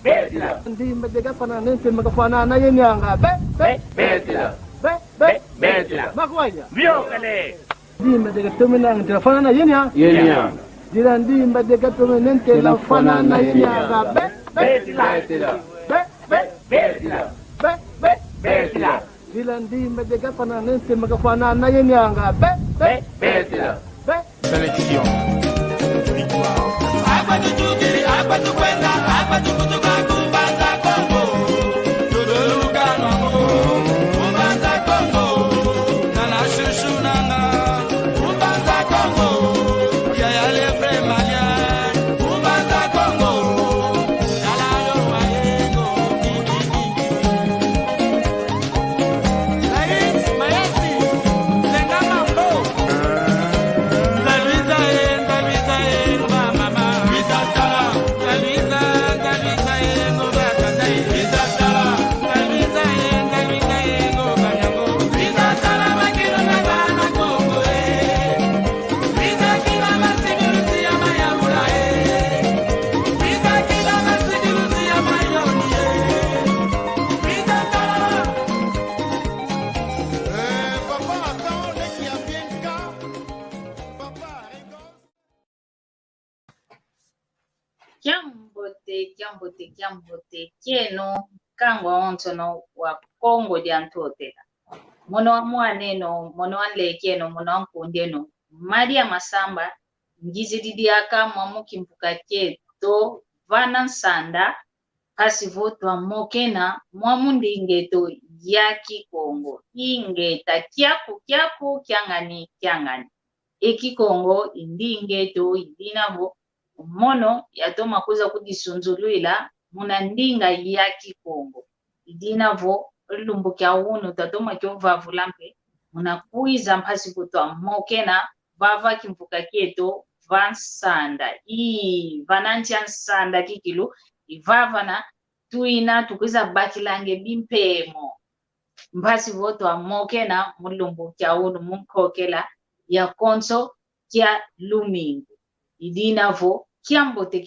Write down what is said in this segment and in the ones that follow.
betila. Ndi mbedega pana nese makafana na yenyanga. Betila. Betila. Makwanya. Biokale. Ndi mbedega tumena ngafana na yenyanga. Yenyanga. Dira ndi mbedega tumena ngafana na yenyanga. Betila. Betila. Betila. Dira ndi mbedega pana nese makafana na yenyanga. Betila. Sélection. Hapa tujugiri, hapa tukwenda, hapa tukutuka kumbanza Kongo. Tuduluka nango, kumbanza Kongo. Nana shushu nanga, kumbanza Kongo. Yaya lefre manya, kumbanza Kongo. Yala yo wayengo, Lais, mayasi, zenga mambo. Kiambote keno kangwa ontono wa Kongo diantotela. Mono wa mwaneno, mono wa lekeno, mono wa nkondeno. Maria Masamba, ngizididi aka mwamuki mpuka keto, vana sanda, kasi voto wa mokena, mwamundi ingeto yaki Kongo. Ingeta kiaku, kiangani. Eki Kongo, indi ingeto, indinavo, mono yatoma kuza kudisunzuluila muna ndinga yaki Kongo idinavo lumbukia unu tatoma kyovavu lampe muna kuiza mpasi kutwa mokena vava kimpuka kieto vansanda vanantia nsanda kikilu ivavana tuina tukuiza bakilange bimpemo mpasi voto mokena mulumbukia unu munkokela ya konso kia lumingu idinavo kiambote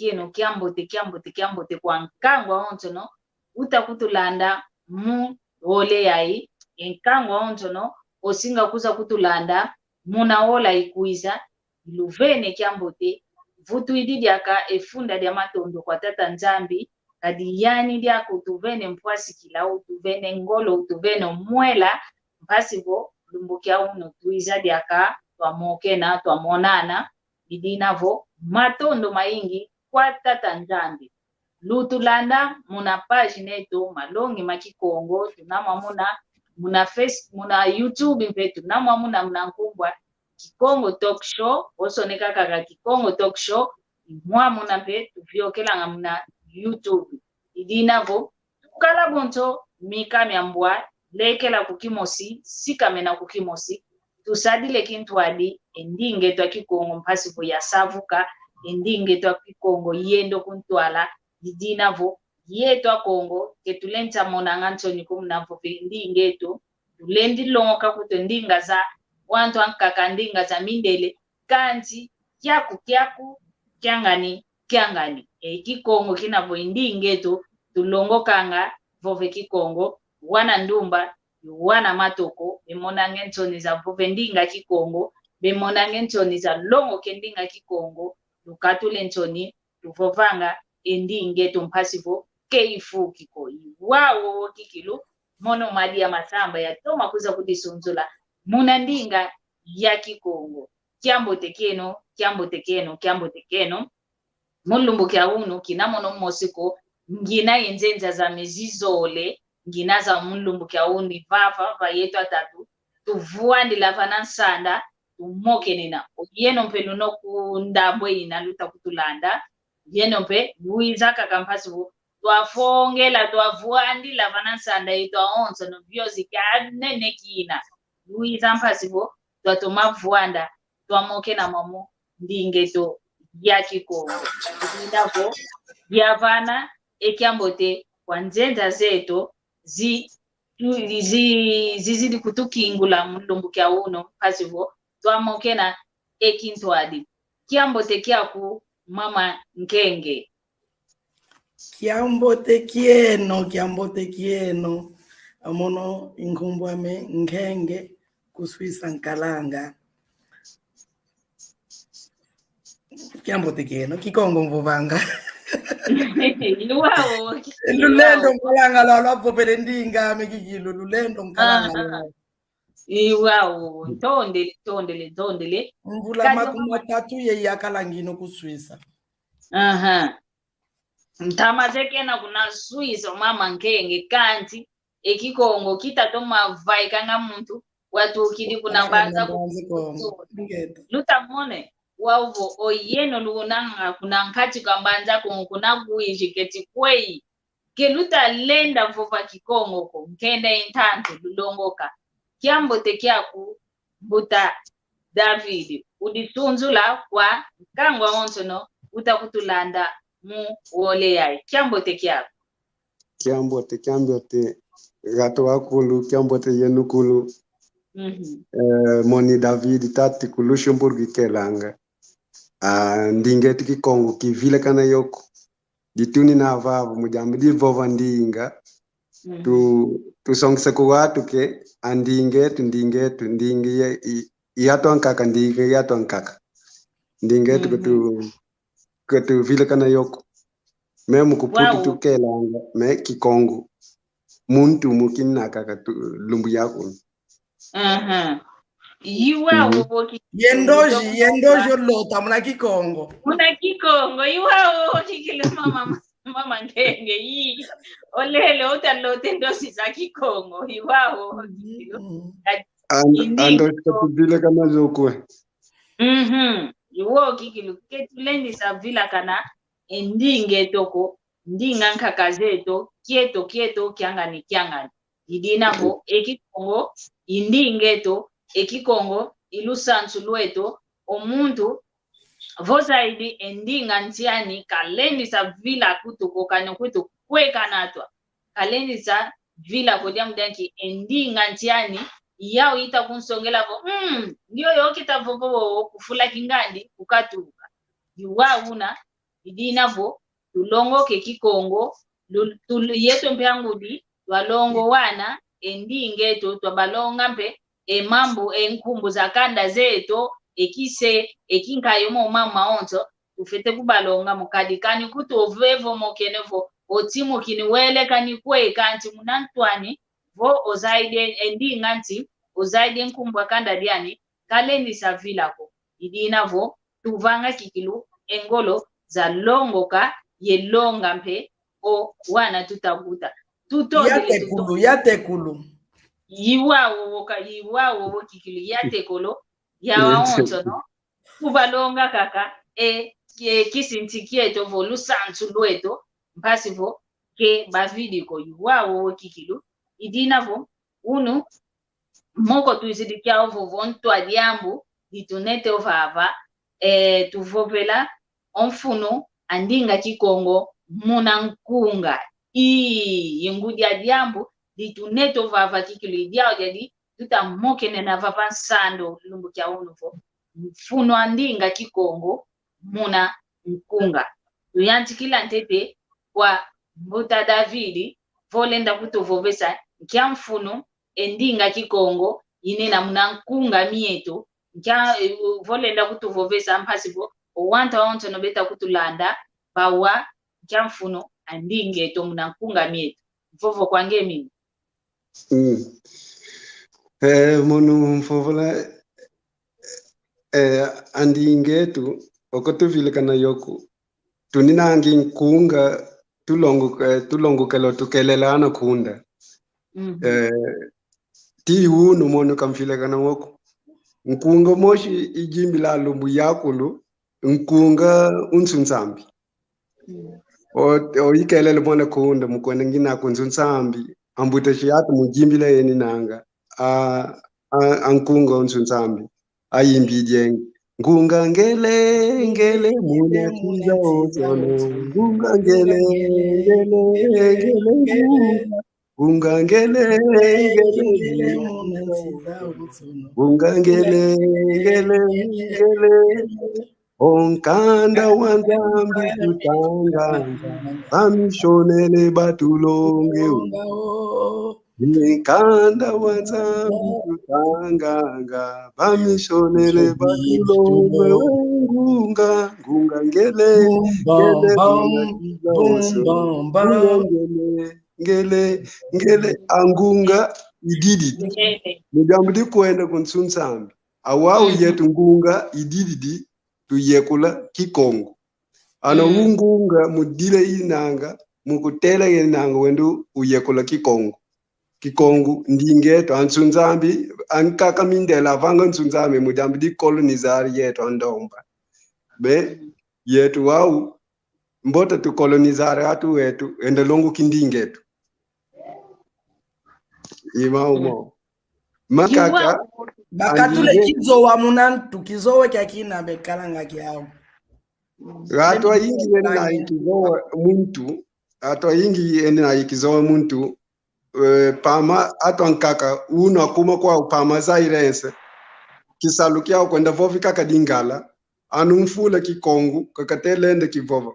kiambote kwa nkangwa ontono utakutulanda mu ole yai nkangwa ontono osinga kuza kutulanda muna ola ikuiza luvene kiambote vutu ididiaka efunda dia matondo kwa tata nzambi kadi yani diako utuvene mpwasi kila utuvene ngolo utuvene mwela mpasivo lumbukia uno tuiza diaka twa mokena twa monana idinavo matondo maingi kwa tata nzambi lutulanda muna page neto malongi makikongo tunamwa muna YouTube mpetu namwa muna nkumbwa Kikongo Talk Show osoneka kaka Kikongo Talk Show mwa muna mpe tuvyokela muna YouTube idinavo tukala bonto mikami ambwa lekela kukimosi sikamena kukimosi tusadile kintwadi endinge twa Kikongo mpasi po ya savuka endinge twa Kikongo yendo kuntwala didinavo yetwa Kongo ketulenta monanga ntoni kumnavo endinge to tulendi longa kuto ndinga za wantu ankaka ndinga za mindele kanji kyaku kyangani Kikongo kinavo endinge to tulongo kanga vove Kikongo wana ndumba wana matoko bemonange ntoni za vove ndinga Kikongo bemonange ntoni za longo kendinga Kikongo lukatule ntoni tuvovanga endinge tumpasivo keifu kiko wawo kikilu mono Maria Masamba ya toma kuza kudisunzula muna ndinga ya Kikongo kiambote keno mulumbukia unu kinamono mosiko ngina yenzenza za mezizole ngina za mulumbukia unu vava yetwa tatu tuvuandi lavana nsanda tumokenena yeno mpe nuno kundabwe ina luta kutulanda yeno mpe luiza kakampasivu twafongela twavuandi lavana nsanda yetwa onso no vyozi kanene kina luiza mpasivu twatoma vuanda twamokena mamo ndingeto ya Kikongo ndavo yavana ekiambote kwa nzenza zeto zizidi kutukingula mulumbukia uno pasivo twamokena ekintwadi kiambote kyaku mama Nkenge Kiambote kieno. Amono inkumbwame Nkenge kuswisa nkalanga. Kiambote kieno kikongo mvuvanga. Iwawo Lulendo nkalanga lalo apopele ndinga mekikilu lulendo nkalanga lalo. Iwawo tondele. Mvula makumi atatu ye yakalangino kuswisa. Mtamazekena kuna Swiss mama Nkenge kanti ekikongo kitatoma vai kanga muntu watu kidi kuna banza lutamone wauvo oyeno lunanga kuna nkati kambanza kuna kuijiketi kwei ke luta lenda vova kikongo ko nkenda intanto lulongoka kiambo tekiaku buta David uditunzula kwa kangwa ontono utakutulanda mu wole yai kiambote kiako kiambote gato wakulu kiambote yenukulu moni David Tati kulu shumburgi kelanga ndingeti kikongo kivile kana yoko dituni na vavu mujambi di vova ndinga tu songse ku watu ke ndinge yato ankaka ndinge yato ankaka ndingetu ketu vile kana yoko memu kuputi tukelanga me kikongo muntu mukinaka katu lumbu yako Iwa woki yendoji lota muna kikongo iwa kikile mama Nkenge yi olele utalote ndosi za kikongo iwa ando vile kana zokwe iwo kikilu ketulendi sa vila kana endinge toko ndinga nkakazeto kieto kiangani idinabo ekikongo indingeto ekikongo ilusansu lweto omuntu vozaidi endinga ntiani kalendi sa vila kutuko kanyo kwitu kwekanatwa kalendi sa vila kodia mdanki endinga ntiani yao ita kunsongela vo ndio yokita vovo kufula kingandi kukatuka yuwauna idinavo tulongo ke kikongo yeto mpangudi walongo wana endingeto twabalonga mpe emambo enkumbu za kanda zeto ekise ekinkayo mo mama onto ufete kubalonga mukadikani kutovevo mokenevo otimu kiniwele kani kwe kanti munantwani vo ozaide endinganti ozaide nkumbu kanda diani kalendi savilako idinavo tuvanga kikilu engolo za longoka yelonga mpe o wana tutakuta yatekulu yiwawo kikilu yatekolo yawaonto no kubalonga kaka kisintikieto vo lusantu lweto mpasivo ke bavidiko yiwawo kikilu idinavo unu moko tuisidikia ovo ntwa diambu ditunete ovava tuvovela onfuno andinga kikongo muna nkunga yengudi adiambu dituneto vava kikilu idiao jadi tutamokene na vava nsando lumbu kya unuvo mfuno andinga kikongo muna nkunga tuyanti kila ntete kwa mbuta Davidi volenda kutovovesa kya mfuno endinga kikongo inena muna nkunga mieto kya volenda kutovovesa mpasivo owanta onto no beta kutulanda bawa kya mfuno andinge to muna nkunga mieto vovo kwange mimi monu mfovola andingetu okotuvile kana yoku tuninangi nkunga tulongo kelo tukelelana kunda ti unu monu kamfile kana woku nkunga moshi ijimbi la lumbu yakulu nkunga unsunsambi o ikelele mona kunda mukone ngina kunsunsambi ambuta shiyatu mujimbila yeni nanga ankunga unsunsambi ayimbi jengi ngunga ngele muna tiza osono ngunga ngele ngunga ngele muna tiza osono ngunga ngele Onkanda wanzambi tutanganga bamishonele batulonge Nkanda wanzambi tutanganga bamishonele batulonge ngunga ngele ngunga kiza oso ngele angunga ididi mujamudi kwenda kunsunsambi awawu yetu ngunga ididi tuyekula kikongo ana ungunga mudile inanga mukutela inanga wendu uyekula kikongo ndingeto ansunzambi ankaka mindela vanga nsunzambi mujamudi kolonizari yetu andomba be yetu wau mbota tu kolonizari atu wetu ende longu kindingetu imaumo makaka bakatule kizowa munantu kizowe kyakina bekalanga kyao Atwa ingi yeni na ikizowa muntu atwa ingi yeni na ikizowa muntu pama atwa nkaka uno akuma kwa pama zairense kisalukia kwenda vovi kaka dingala anumfula kikongu kakatelende kivova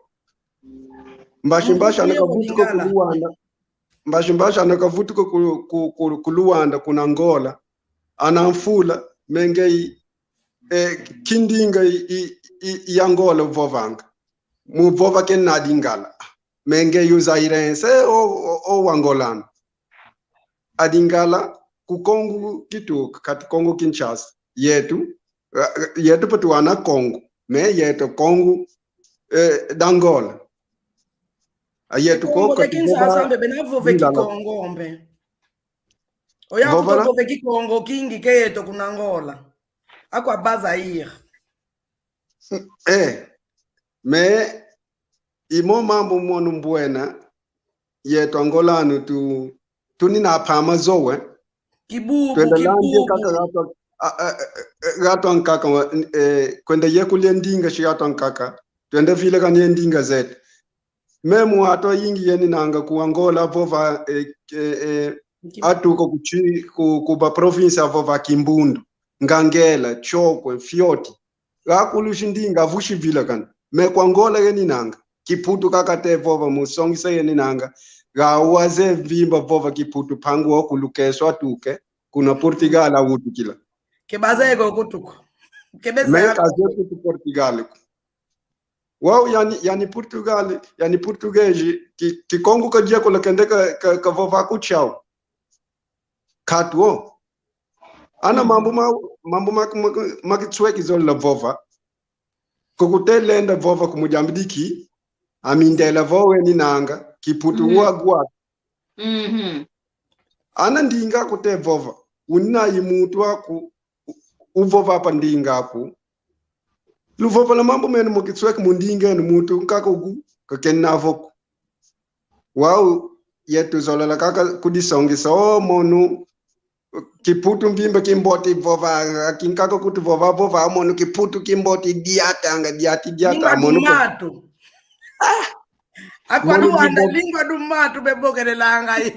mbashimbasha anakavutuko kuluwanda mbashimbasha anakavutuko kuluwanda kuna Angola anamfula mengei kindinga Angola vovanga muvova ke nadingala menge yuza irense o Angolano adingala kukongu kituka kati Kongo Kinshasa yetu patuana Kongo me yetu Kongo d'Angola yetu Kongo Kinshasa mbe benavove kikongo mbe oya kutovove kikongo kingi ke yetu kuna Angola akwa Bazaire me imo mambo monu mbwena yetu Angolano tunina pama zowe kibubu kaka gato nkaka kwenda yekulie ndinga shi gato nkaka twende vile kanye ndinga zetu memu ato yingi yeni nanga ku Angola vova atuko kuba province vova Kimbundu Ngangela Chokwe Fioti gakulushi ndinga vushi vile kan me kwa Angola yeni nanga kiputu kakate vova musongisa yeni nanga gawaze vimba vova kiputu pangu okulukeswa tuke kuna Portugal awutukila kebaze go kutuko kebeze me kaze tu Portugal wow yani Portugal yani português ki Kongo ka dia kola kende ka vova kuchao katwo ana mambo makitsweki zola vova kokutelenda vova kumujambidiki amindela vowe ni nanga kiputu wagwa ana ndinga kute vova unina yimutu waku uvova pa ndinga ku luvova la mambo menu mukitsweki mundinga ni mutu nkaka ugu kakenna voku wow yetu zola la kaka kudisongisa monu kiputu mbimba kimboti vova kinkaka kuti vova amonu kiputu kimboti diata amonu matu akwanu anda lingwa dumatu bebokelelanga yo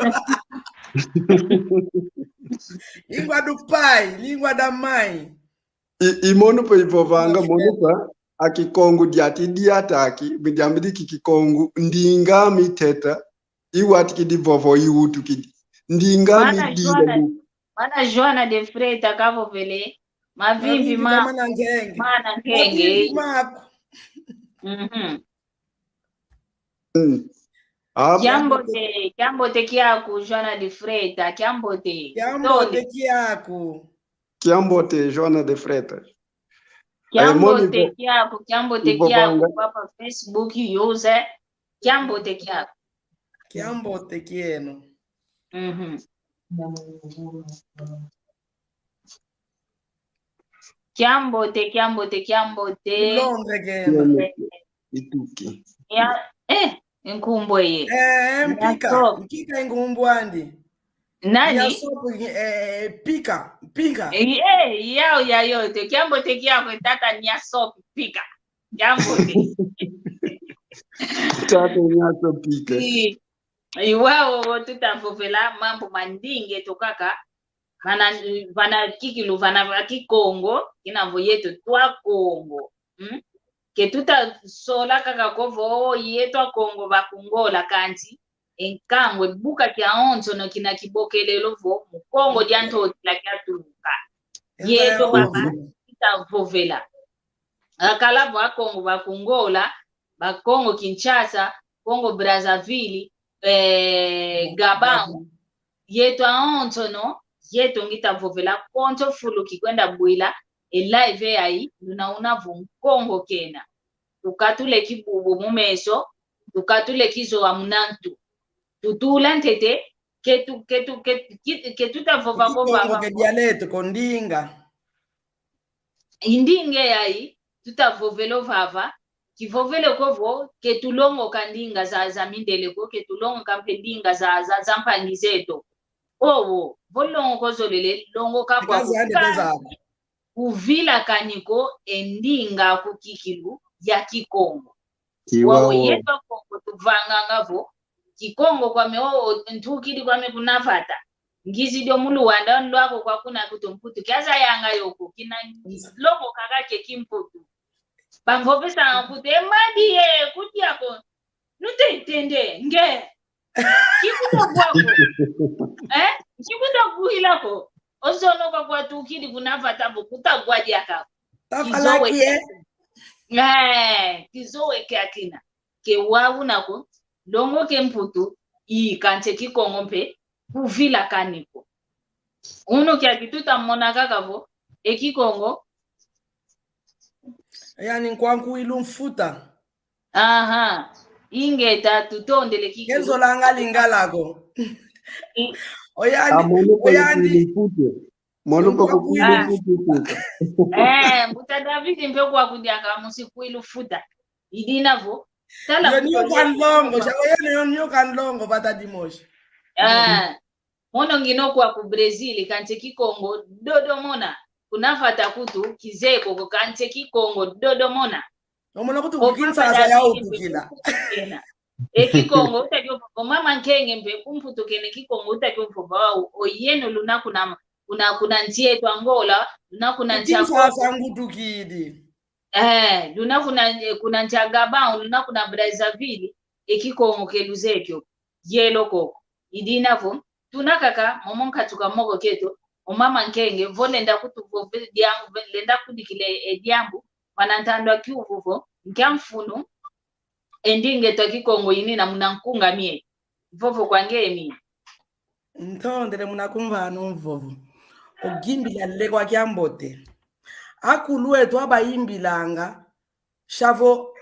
lingwa dupai lingwa damai imonu pe ivovanga monu pa akikongu diata aki bidambidi kikongu ndinga miteta iwati kidivovo iwutu kidi ndinga midile Mana Joana de Freta kavo vele mavimbi mana Nkenge Kiambote kiaku Joana de Freta kiambote kiambote Joana de Freta kiambote kiaku papa Facebook user kiambote kieno Kiambote Londre gena ituki ya nkumbo ye mpika ngumbu andi nani ya sopo pika yao ya yote kiambote kiako tata nya sopo pika kiambote tata nya sopo pika iwao tutavovela mambo mandinge tokaka vana kikilu vana kikongo kinavo yetu twa Kongo ke tuta sola kaka kovo yetwa Kongo bakungola kanti enkangwe buka kya onzo no kina kibokelelo vo mu Kongo dianto la kyaturuka yeto baba kita vovela akala ba Kongo bakungola ba Kongo Kinshasa Kongo Brazzaville Gabon yeto onzo no yeto ngita vovela konto fulu kikwenda bwila live ai lunauna vo Kongo kena tukatule kibubu mumeso tukatule kizo wa munantu tutula ntete ketu tavova vova ke dialecte kondinga indinge yai tutavovelo vava kivovele kovo ketulongo kandinga za mindele ko ketulongo kampendinga za mpangizeto owo volongo kozolele longo kakwa kuvila kaniko endinga kukikilu ya Kikongo wawo yeto Kongo tuvanga ngavo Kikongo kwa meo ntukidi kwa me kunafata ngizi dio mulu wanda lwako kwa kuna kutumputu kiaza yanga yoko kina logo kakake kimputu pamvopesa nkute madi kuti yako nute itende nge kikuto kwako kikuto kuhilako ozono kwa tukidi kunafata bukuta gwaji yaka kizowe kakina ke wawu nako longo ke mputu kante Kikongo mpe kuvila kaniko uno kya kituta mona kakavo Kikongo yani nkwanku ilumfuta aha ingeta tutondele Kikongo kezo langa lingalako oyandi moluko kukuilu mbuta David mpe kwa kudiaka musikuilu futa idinavo Yo kanlongo, yo kanlongo bata dimoshi. Mono ngino kwa ku Brazil kante Kikongo dodo mona kunafata kutu kizeko ko kante Kikongo dodo mona. Omona kutu kukinsa ya utukila. Kikongo utakyo mama Nkenge mpe kumputo kene Kikongo utakyo mfoba oyeno luna kuna ntie to Angola luna kuna ntia sasa ngutukidi. Luna kuna Gabon luna kuna Brazzaville Kikongo keluzekyo yelo koko idinavo tunakaka momonka tukamoko keto omama Nkenge volenda kutuvo diambu lenda kudikile diambu wanantandwa kyuvuvo nkyamfunu endinge to Kikongo yini na munankunga mie vovo kwange mi ntondele munakumva vovo ogimbila lekwa kyambote akuluetu abayimbilanga shavo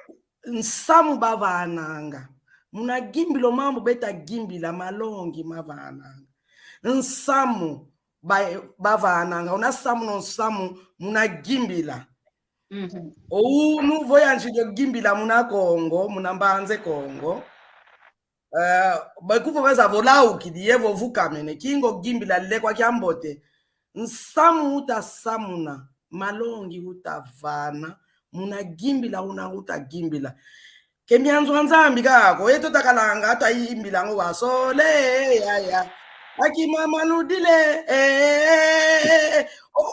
nsamu bavananga muna gimbilo mambo beta gimbila malongi mavananga nsamu bavananga una samu no samu muna gimbila ou voyanjije gimbila muna Kongo muna mbanze Kongo bakuvo veza volau kidiyevo vukamene kingo gimbila lekwa kyambote nsamu utasamuna malongi utavana muna gimbila una utagimbila kemianzo nzambi kako yeto takalanga ata yimbila ngo wasole ya akimama nudile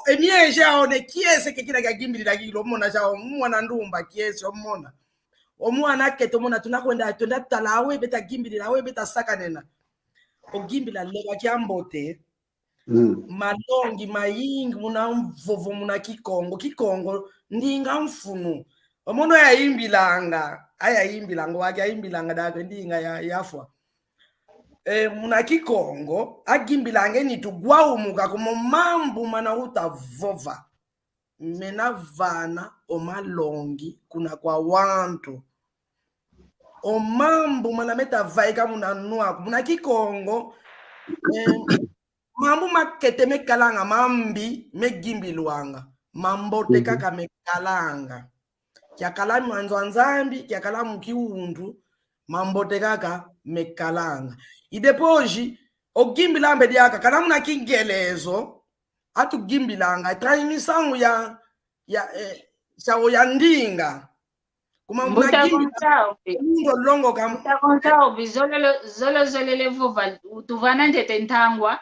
emieje aone kiese kekira kagimbila kilo mona chao mwana ndumba kiese omona omwana keto mona tunakwenda twenda talawe beta gimbila we beta sakanena ogimbila leka kyambote malongi mayingi muna mvovo muna Kikongo ndinga mfunu omono yayimbilanga ayayimbilanga wake ayimbilanga dake ndinga yafwa muna Kikongo agimbilange ni tugwaumuka como mambu mana utavova mena vana omalongi kuna kwa wantu omambu mana meta vaika muna nuaku muna Kikongo mambu makete mekalanga mambi megimbilwanga mambote kaka mekalanga kyakala mwanzo nzambi kyakala mukiundu mambote kaka mekalanga idepoji ogimbilambe diaka kana muna kingelezo atu gimbilanga traimisangu ya sawo ya ndinga kuma muna gimbilanga longo kam mutakontao zolele vuva utuvana ndete ntangwa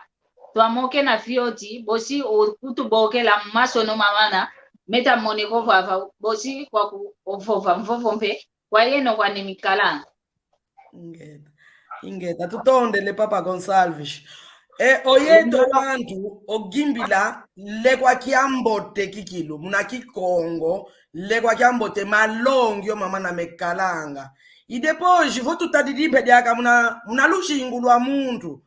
twamoke na fioti bosi kutubokela maso no mamana meta moniko vava bosi kwa ku ovova mvovompe kwa yeno kwa ni mikalanga ingeta tutondele Papa Gonsalves oyeto abantu ogimbila lekwa kiambote kikilo muna kikongo lekwa kiambote malongyo mama na mekalanga idepoji vo tutadidimpe diaka muna lushingu lwa muntu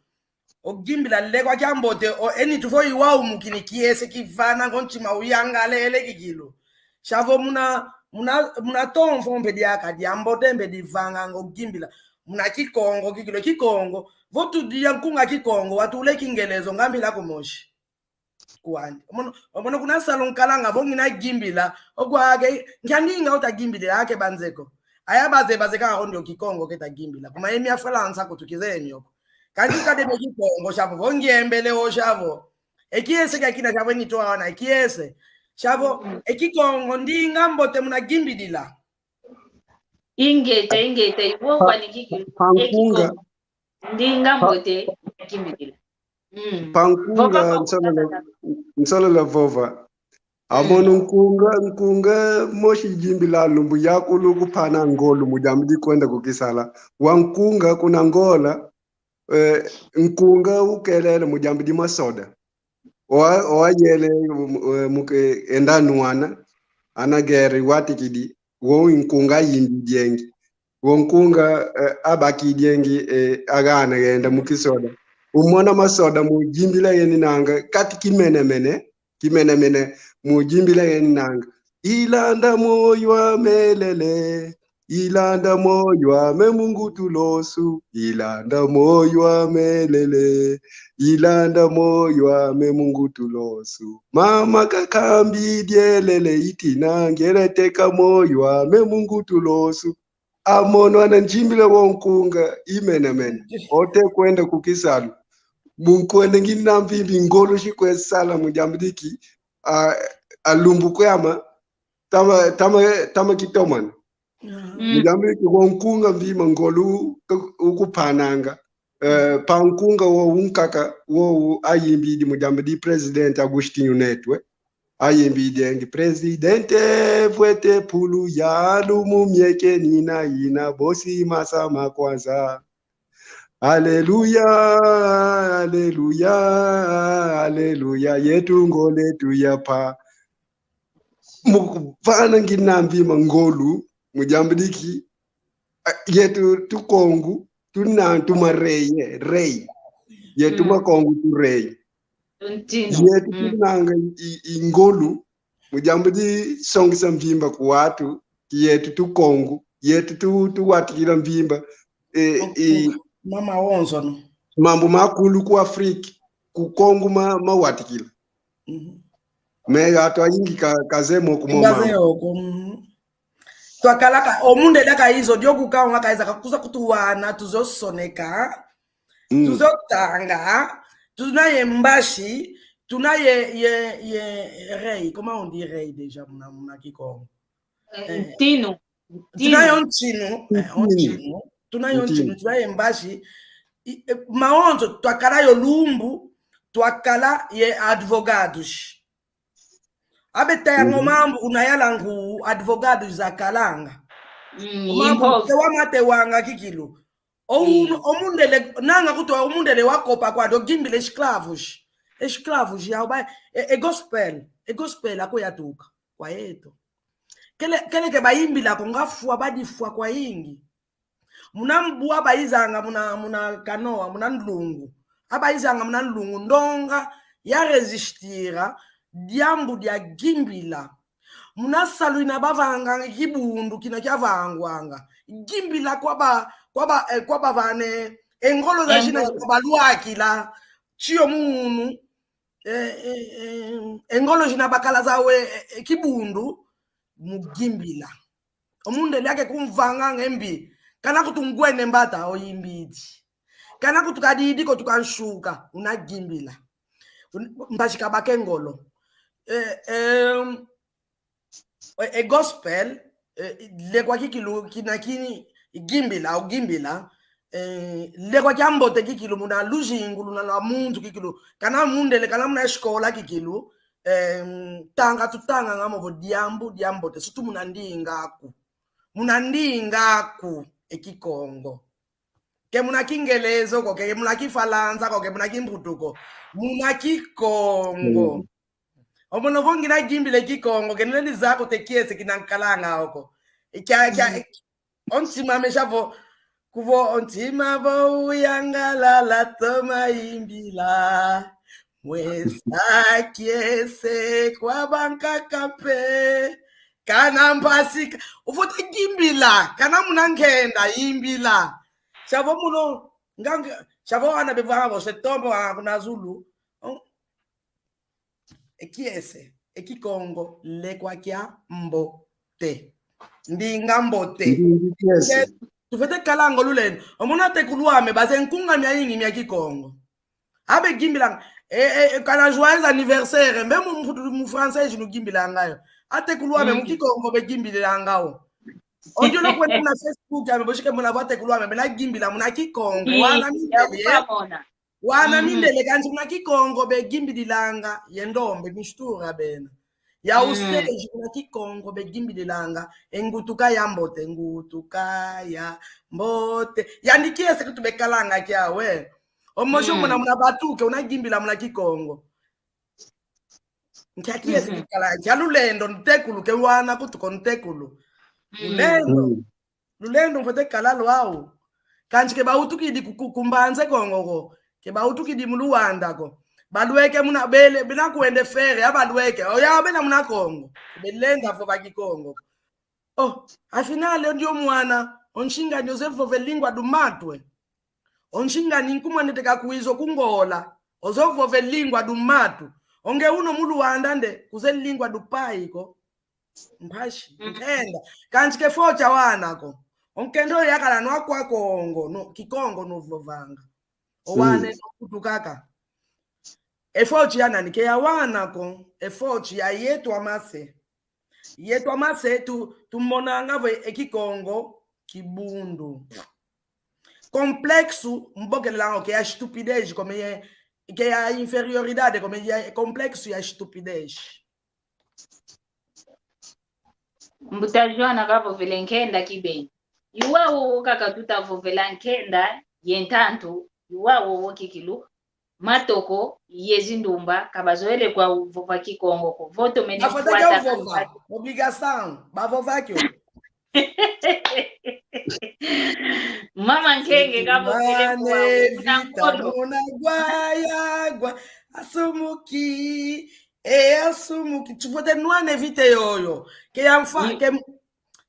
ogimbila lekwa kiambote eni tufo iwa umukini kiese kivana ngonchima uyangalele kikilo shavo muna tonfo mpe diaka diambote mpe divanga ngogimbila muna kikongo kikilo kikongo votu dia nkunga kikongo watule kingelezo ngambila kumoshi kuwani omono kuna salon kalanga bongina gimbila okwake ngiyaninga utagimbila yake banzeko ayabaze ka ndio kikongo keta gimbila kuma emi afalansa kutukizeni yoko kanti kade be kikongo shavo bongiembele o shavo ekiese kakina shavo ni toana ekiese shavo ekikongo ndinga mbote muna gimbilila ingete iwo kwa nikiki Pankunga ndinga mbote kimbikila Pankunga nsolo la vova amono nkunga moshi jimbi la lumbu yakulu kupana ngolu mujamdi kwenda kukisala wankunga kuna ngola nkunga ukelele mujamdi masoda o yele muke endanuana anageri watikidi wo nkunga yimbi jengi wo nkunga abaki jengi agana genda mukisoda umona masoda mujimbila yeni nanga kati kimenemene mujimbila yeni nanga ilanda moyo melele ilanda moyo mungu tulosu ilanda moyo melele ilanda moyo mungu tulosu mama kakambi dielele itina ngereteka moyo mungu tulosu amono ananjimbila wonkunga imenemene ote kwenda kukisalu munkwende ngina mvimbi ngolo shikwesala mujambidiki alumbu kwama tama kitomana mujambidiki wonkunga mvima ngolu ukuphananga pankunga wo unkaka wo ayimbidi mujambidi president Agostinho Netwe ayimbidi engi presidente vwete pulu yalu mumyeke nina bosi masama kwanza Haleluya, haleluya, haleluya, yetu ngole tu yapa. Mukupana nginambi mangolu, mujambidiki, yetu tukongu, tumareye, rei. Yetu makongu tu rei. Yetu tunanga ingolu, mujambidi songisa mvimba kuwatu, yetu tukongu, yetu tuwatikila mvimba. Mama wonzo no Mambo makulu ku Afrika ku Kongo mawatikila me ato ayingi kazemo ku mama twakalaka omunde daka hizo dioku kaonga kaiza kakuza kutuwana tuzosoneka tuzotanga tunaye mbashi tunaye ye rei comment on dit rei déjà muna kikongo tino tunaye ontino tunaye mbashi maonzo twakala yo lumbu twakala ye advogados abetango mambo unayala ngu advogados za kalanga mambo tewamate wanga kikilo omundele nanga kutwa omundele wakopa kwa dogimbile esclavos ya ba gospel akoyatuka kwa yeto kele ke bayimbila kongafua badifua kwa yingi munambu abayizanga muna kanoa muna ndlungu abayizanga muna ndlungu ndonga ya resistira diambu dia gimbila muna salwina bavanga kibundu kina kyavangwanga gimbila kwaba vane engolo za shina baluakila chiyo munu engolo jina bakala zawe kibundu mugimbila omundele yake kumvanga ngembi kana kutungwene mbata oyimbidi kana kutukadidi ko tukanshuka unagimbila mbashika bakengolo gospel lekwa kikilu kinakini gimbila ugimbila lekwa kyambote kikilu muna lujingu luna la muntu kikilu kana mundele kana muna escola kikilu tanga tutanga ngamo vo diambo te sutu munandingaku ekikongo ke munakingelezo ko ke munakifalanza ko ke munakimbutuko munakikongo omono vongi na gimbile kikongo ke neli zako te kiese kinankalanga oko kya ontima meshavo kuvo ontima vo uyangalala toma imbila mwesa kiese kwa banka kape kana mpasika ufote gimbila kana munankenda imbila shavo muno nganga shavo ana bevavo setombo kuna Zulu ekiese ekikongo lekwa kya mbote ndinga mbote tufete kalango luleno omona tekuluame base nkunga mya yingi mya kikongo abe gimbila kana joyeux anniversaire mbe mu français nous gimbila ngayo atekuluame mu kikongo be gimbila ngao onjo lokwenda na Facebook ya boshike muna vatekuluame be na gimbila muna kikongo wana mindele kanzi muna kikongo be gimbililanga yendombe mishtura bena ya ustage muna kikongo be gimbililanga engutuka ya mbote yandikiese kutu bekalanga kyawe omosho muna batuke una gimbila muna kikongo nkiakiese kikala kyalulendo ntekulu ke wana kutu kontekulu lulendo mfote kalalo au kanji ke bautukidi kukumbanze kongo ke bautukidi muluwanda ko balweke muna bele bina kuende fere abalweke oya bena muna kongo belenga fo bakikongo afinale ndio mwana onshinga Joseph velingwa dumatwe onshinga ninkumwa neteka kuizo kungola ozovvo velingwa dumatu onge uno muluwanda nde kuzelingwa dupaiko mpashi nkenda kanji ke focha wanako onkendo yakala no kwa kongo no kikongo no vovanga owane no kutukaka efochi yana nike ya wanako efochi ya yetu amase tumonanga vo ekikongo kibundu complexo mbokelango ke ya stupidez comme ke ya inferioridade comme ya complexo ya stupidez mbutajwana kavo vile nkenda kibeni iwawo kaka tutavovela nkenda yentantu iwawo kikilu matoko yezindumba kabazoele kwa vova kikongo ko voto menefuata obligação bavova kyo mama Nkenge kavo vile kwa muna gwayagwa asumuki tufote nwane vite yoyo ke yamfa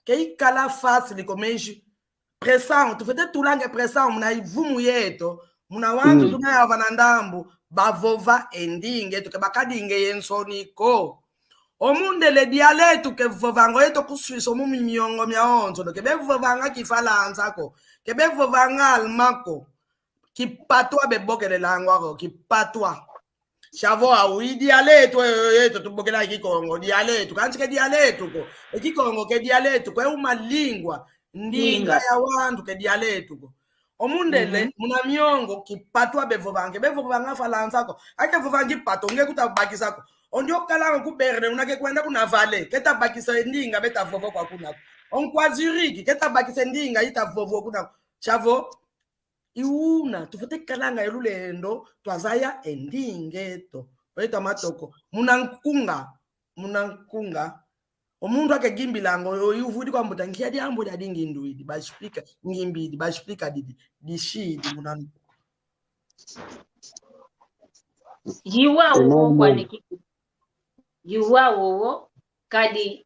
ke ikala facile comme pressant tufete tulange pressant muna ivumu yeto muna wantu tunayava na ndambu bavova endinge tuke bakadinge yensoniko omundele dialetu ke vovango yeto kuswisa omumi miongo myaonzo ke bevovanga kifalanza ko ke bevovanga almako kipatwa bebokele langwako kipatwa chavo au dialetu yeto tubokela kikongo dialetu kanzi ke dialetu ko ekikongo ke dialetu ko umalingwa ndinga ya wantu ke dialetu ko omundele muna miongo kipatwa bevovanga falanza ko ake vovangi pato nge kutabakisa ko ondio kala kuberde unake kwenda kuna vale ketabakisa ndinga betavovo kwa kuna onkwazuriki ketabakisa ndinga itavovo kuna chavo iuna tufute kalanga elulendo twazaya endingeto oita matoko munankunga omundu akegimbilango yuvudi kwa mbuta ngiadi ambo dadingi nduidi bashpika ngimbidi bashpika didi dishidi munanu yiwawo kwa nikiku yiwawo kadi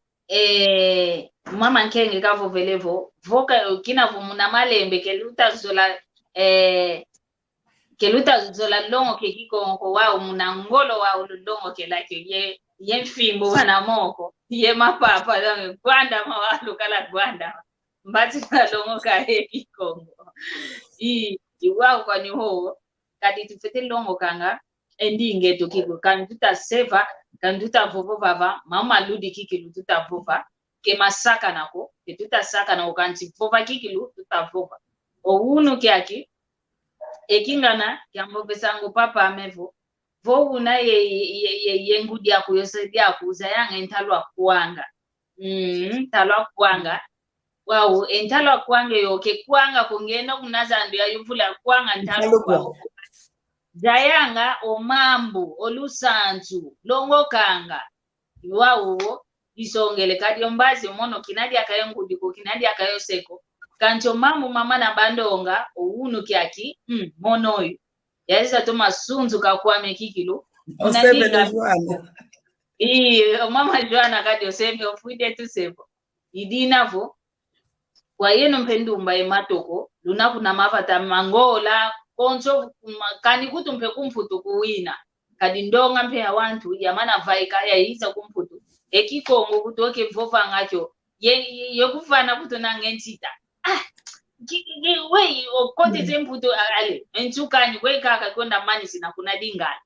mama Nkenge kavo velevo voka kinavo muna malembe keluta zola longo ke kikongo wao muna ngolo wao longo ke lake ye fimbo wana moko ye mapapa dange gwanda mawalu kala gwanda mbati na longo ka kikongo iwao kwa ni ho kadi tufete longo kanga endinge to kiko kan tuta seva kan tuta vovo baba mama ludi kikilu tuta vova ke masaka nako ke tuta saka na ukanti vova kikilu tuta vova o unu kyaki ekingana kyambo besango papa amevo Vona ye ngudi yako yose yako uzayanga entalwa kwanga. Talwa kwanga. Wow, entalwa kwanga yoke kwanga kungena kunaza ndio yuvula kwanga entalwa kwanga. Jayanga omambu olusanzu longo kanga. Wow, isongele kadi ombazi mono kinadi akayengudi ko kinadi akayoseko. Kancho mambu mama na bandonga owunu kyaki mono oyo. Yaisa to masunzu kakwame kikilo. Unadinga. Mama Joana kadi oseme ofuide tu sebo. Idinavo kwa yeno mpendumba ematoko lunaku na mafata mangola konso kani kutumpe kumfutu kuwina kadi ndonga mpe awantu yamana vaika ya isa kumfutu ekikongo kutoke vofa ngacho ye kufana kuto nangentita we okote temputo ale entukani we kaka konda mani sina kuna dingana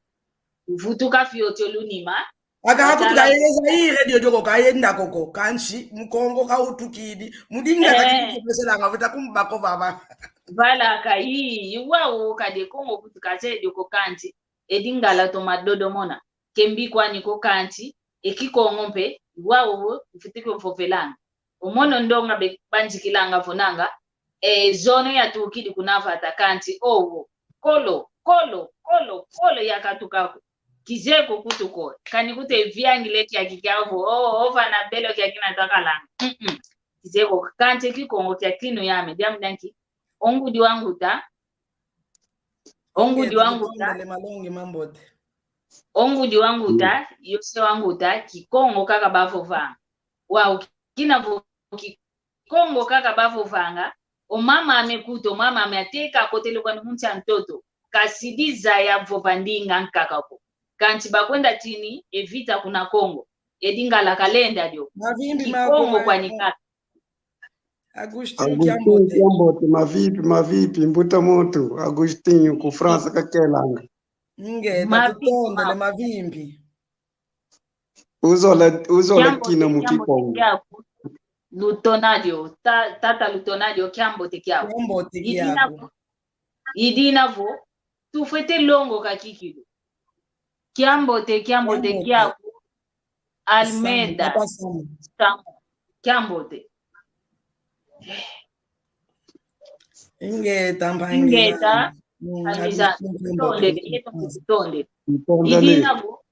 mfutuka fioto lunima akakutukaeleza hii radio joko kaenda koko kanchi mkongo kautukidi mudinga kakipesela ngavuta kumbako baba vala kai wao kade kongo kutukase joko kanchi edingala to madodo mona kembi kwani ko kanchi ekikongo mpe wao mfutiko mfofelanga omono ndonga be banjikilanga vonanga zone ya tukidi kunava atakanti owo kolo yakatukako kizeko kutuko kani kute viangile kya kikavo ova na belo kya kinataka langa kizeko kanti kikongo kya kino yame jamu danki ongudi wangu ta malongi mambote ongudi wangu ta yose wangu ta kikongo kaka bafo vanga wao kinavo kikongo kaka bafo vanga omama amekuto mama ameateka kotele kwa nuncha mtoto kasidiza ya vovandinga nkakako kanti bakwenda chini evita kuna Kongo edinga la kalenda dio Kongo kwa nikaka Agostinho Kiambote mavipi mbuta moto Agostinho ku France kakelanga tatutondele mavimbi uzola kina mukikongo lutonadio tata lutonadio Kiambote kyako idinavo tufete longo kakikilo Kiambote kyako Almeida Kiambote ingeta aliza tonde idinavo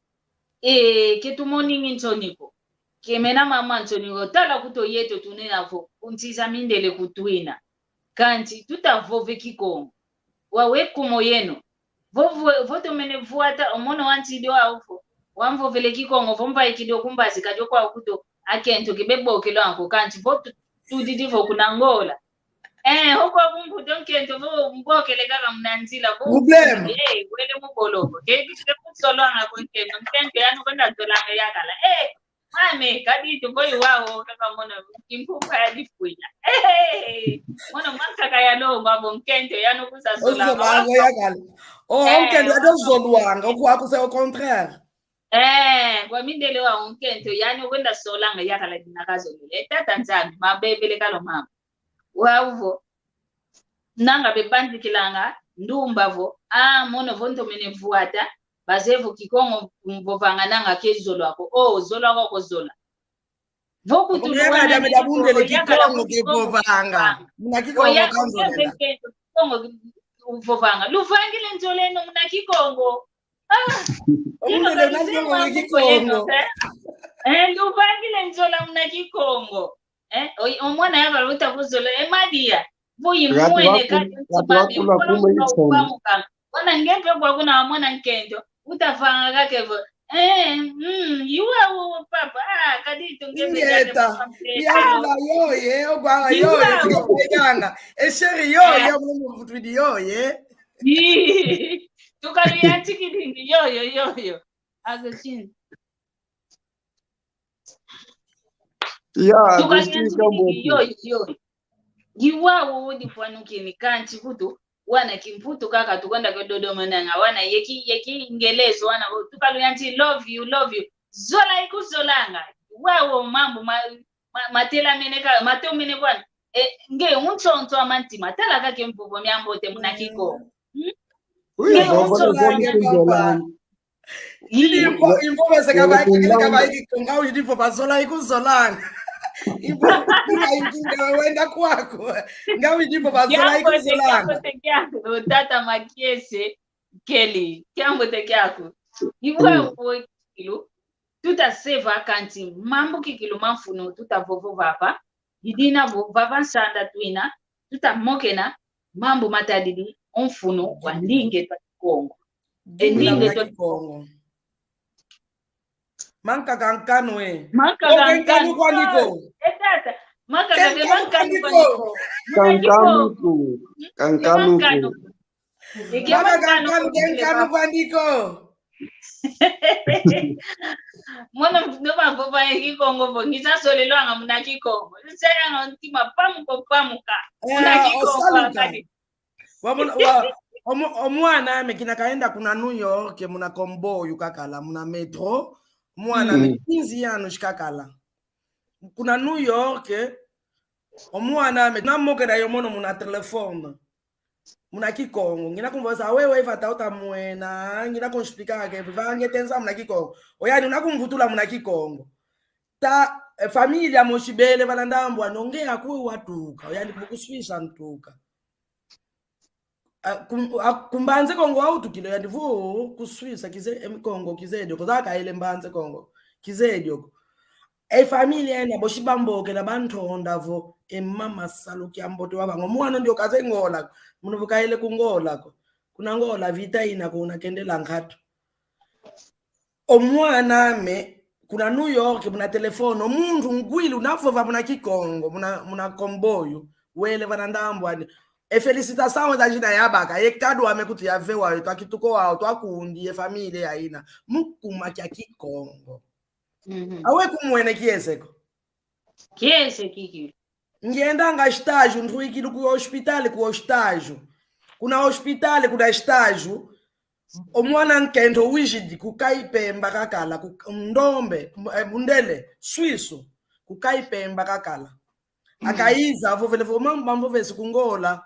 ketumoni ngintoniko kemena mama ntoniko tala kuto yeto tunenavo untiza mindele kutwina kanti tutavove kikongo wawe kumo yeno voto mene vuata omono wanti dio aufo wamvo vele kikongo vomba ikidio kumbazi kadio kwa kuto akento kibebo kilo anko kanti voto tudidivo kunangola hoko kumbu donkento vo mbokele kaka mnanzila vo wele mukologo kekile kutsolanga kwenkeno mkento yanu kwenda tolanga yakala mame kadito boy wao kaka mono kimpupa ya difuya mono mankaka ya lo babo mkento yanu kusasolanga yakala onkento adozolwanga okwakusa au contraire kwa mindele wa unkento yani kwenda solanga yakala dinakazolile tata nzambi mabebele kalo mama wauvo nanga bebanjikilanga ndumbavo mono vonto mene vuata bazevu kikongo mvovanga nanga kezolo ako zolo ako kozola voku tulwana da bundele kikongo kevovanga mna kikongo kanzolela kikongo uvovanga luvangile nzoleno mna kikongo umundele nanjongo kikongo luvangile nzola mna kikongo omwana yava luta kuzola emadia vuyi mwene kati nsibami wana ngempe kwa kuna mwana nkendo utafanga kakevo yuwa papa kadito ngempe yala yoye ogwa yoye yanga esheri yoye mumutwidi yoye tukaluyanti kidingi yoyo agoshin yoyo giwawo wodi fwanukini kanti kutu wana kimputu kaka tukwenda kwa Dodoma nanga wana yeki ingelezo wana tukaluyanti love you zola ikuzolanga wawo mambo matela meneka mateo mene bwana nge unchonto amanti matela kake mpopo myambote munakiko Info bese kaba ikikonga uyidifo bazola ikuzolana. Info inga wenda kwako. Ngawi difo bazola ikuzolana. Kiambo tata makiese Kelly. Kiambo tekiako. Iwe kilo tuta save akanti mambo kikilo manfuno tuta vovo vapa. Didina vava sanda twina tuta mokena mambo matadidi onfuno wandinge twa Kongo. Endinge twa Kongo. Manka kankano e. Manka kankano kwa niko. Tata. Manka kankano kwa niko. Kankano. Kankano kwa niko. Mwana ndoba boba Kikongo bo ngisa solelo anga muna Kikongo. Sera anga ntima pamuka. Muna Kikongo kadi. Omwana mekina kaenda kuna New York muna kombo yukakala muna metro. Mwana mekinzi yano shikakala. Kuna New York omwana na mokera yomono muna telefone. Muna Kikongo. Ngina kumvosa wewe ifata utamwena. Ngina kunshpika ke vange tenza muna Kikongo. Oyani unakumvutula muna Kikongo. Ta familia moshibele valandambo anongea kuwe watuka. Oyani kukuswisha ntuka. Kumbanze Kongo autu kilo yandivu kuswisa kize Kongo kizedio kozaka ile mbanze Kongo kizedio familia ena boshibamboke na bantonda vo mama saluki ambote wabango mwana ndio kaze ngola munovuka ile kungola ko kuna ngola vita ina kuna kendela ngatu omwana me kuna New York muna telefone omuntu ngwili unafova muna Kikongo muna komboyo wele vanandambwa felicitação da jina yabaka yekadu amekuti yavewa twakituko wao twakundi familia aina mukuma kya Kikongo awe kumwene kieseko kiese kiki ngienda nga estágio ntuikili ku hospital kuna hospital kuna estágio omwana nkendo wijidi kukaipemba kakala ndombe mundele Swisso kukaipemba kakala akaiza vovele mambo vesi kungola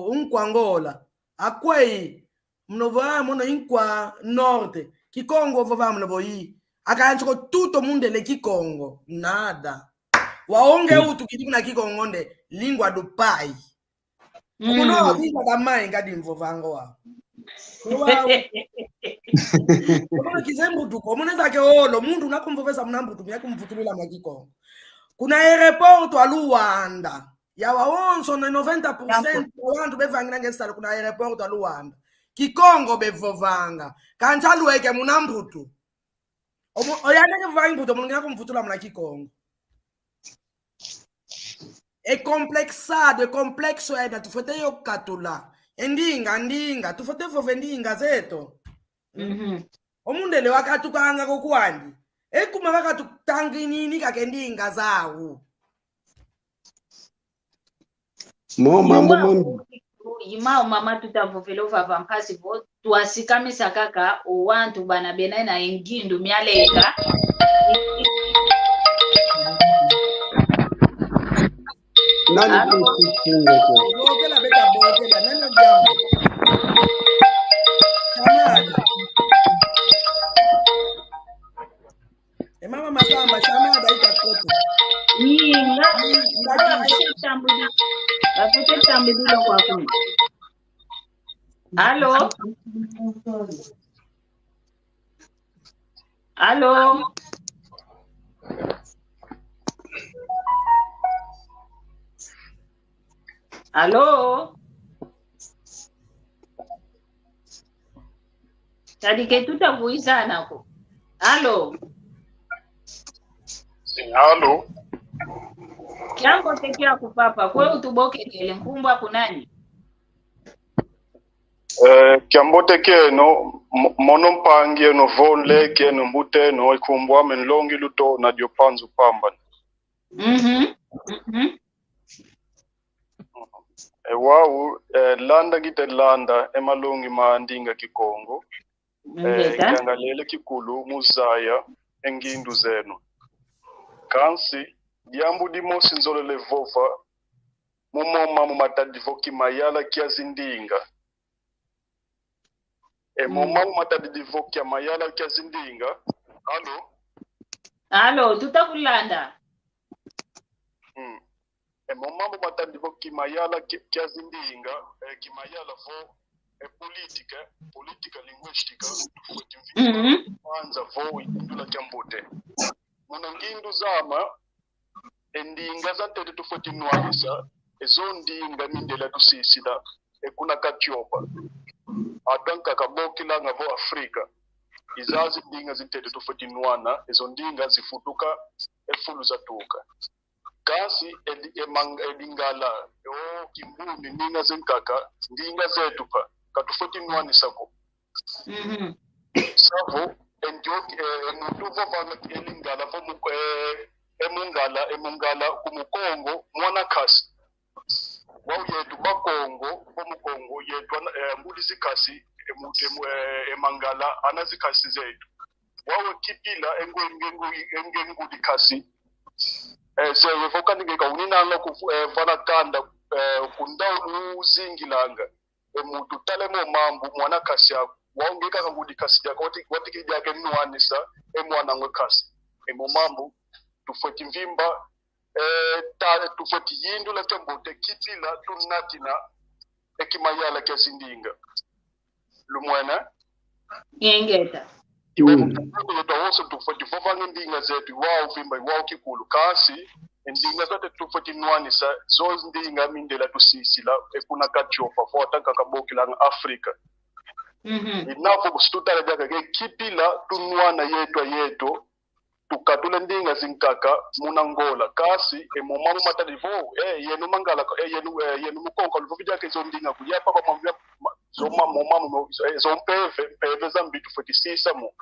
unkwangola akwei mnova mono inkwa norte Kikongo vova mnovo yi akanchiko tuto mundele Kikongo nada waonge utu kidiku na Kikongo nde lingua do pai kuno lingua da mai ngadi mvovango wa kuno kizembu tuko muneza ke olo mundu nakumvovesa mnambutu yakumvutulula mwa Kikongo kuna aeroport wa Luanda ya waonso na 90% wantu bevangina ngesala kuna aeroport wa Luanda Kikongo bevovanga kanchalueke munambutu oyane ke vangi buto munga kumvutula mna Kikongo complexo eda tufote yo katula ndinga tufote vove ndinga zeto omundele wakatukanga kokwandi ekuma vakatutanginini kakendinga zawo mambo imao mama tutavovelo vava mpasi vo tuasikamisa kaka owantu bana bena na engindu myaleka nani bokela beta bokela nani jambo chamada mama masamba chamada itakoto Afite tambudilo kwa kuni. Halo. Halo. Halo. Tadi ke tutavuisa nako. Halo. Halo. Kiambo tekia kupapa kwe utuboke kele nkumbwa kunani Kiambo teke no mono mpangie no vonle ke no mbute no ikumbwa menlongi luto na diopanzu pamba wau landa gite landa emalongi maandinga Kikongo kiangalele kikulu muzaya engindu zenu kansi Yambu di mosi nzolele vova mumoma mumatadivo kimayala kia zindinga Momau matadivokia mayala kia zindinga. Halo, tutakulanda. Momau matadivokia mayala kia zindinga. Kimayala vo politika linguistica. Kwanza vo indula kiambote. Munangindu zama endinga za tete tufoti nuanisa. Ezo ndinga mindela tusisida. Kuna katiopa. Adanka kabokila ngavo Afrika. Izazi ndinga zitete tufoti nuana. Ezo ndinga zifutuka efulu zatuka. Kasi elingala. Kimbuni ndinga zinkaka. Ndinga zetuka. Katufoti nuani sako. Savo. Enjoki mutuvo vanga elingala. Emungala kumukongo. Mwana kasi. Wao yetu bakongo Kongo yetu mbulisi kasi emangala anazikasi zetu wao kipila engengu dikasi se evoka ningeka unina no kuvana kanda kundau uzingilanga emutu talemo mambu mwana kasi yako wao ngeka kangudi kasi yako wati kijake nwanisa emwana ngwe kasi mambu tufoti mvimba tufoti yindu la tembote kitila tunatina ekimayala kia zindinga lumwana Ngengeta also tufoti vovanga ndinga zetu wao vimba wao kikulu kasi ndinga zote tufoti nwanisa zo ndinga mindela tusisila ekuna kachopa fotanka kabokila nga Afrika inafo kusitutala jaga kitila tunwana yetu tukatule ndinga zinkaka munangola kasi emomamu matalivo yenu mangala yenu mukonko luvija kezo ndinga kuyapa kwa mwambia zoma momamu zompeve zambitu fetisisa mu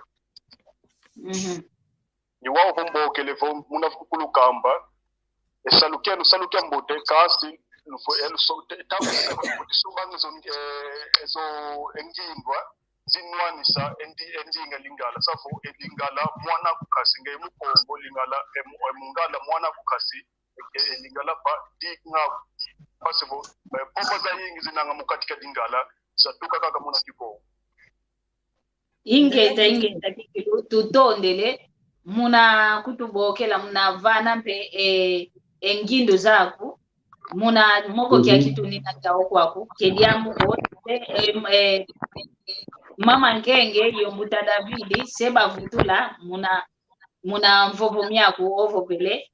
ni wao bombo kelevo munafukulu kamba salukia mbote kasi lufo elso tabu subanga zo engindwa zinwanisa endinga lingala safo elingala mwana kukasi nge mukongo lingala emungala mwana kukasi lingala pa dinga pasibo pomba za yingi zinanga mukatika dingala satuka kaka muna kiko ingeta kikilu tutondele muna kutubokela muna vana mpe engindo zaku muna moko kia kitu nina chao kwaku kediamu mama Nkenge yombuta Davidi seba vutula muna mvovo miaku ovo pele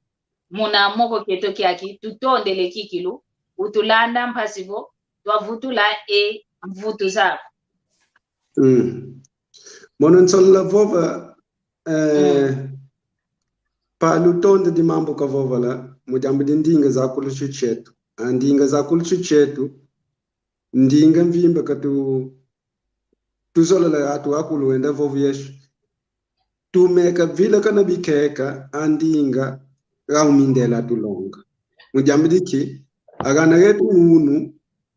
muna moko keto kiaki tutondele kikilu utulanda mpasivo twavutula mvutu zako Mononsola vova pa lutonde di mambo ka vova la mujambo di ndinga za kuluchu chetu ndinga za kuluchu chetu ndinga mvimba katu tuzola la atu akulu wenda vovu yeshu tumeka vila kana bikeka andinga raumindela tulonga mujambo diki agana yetu munu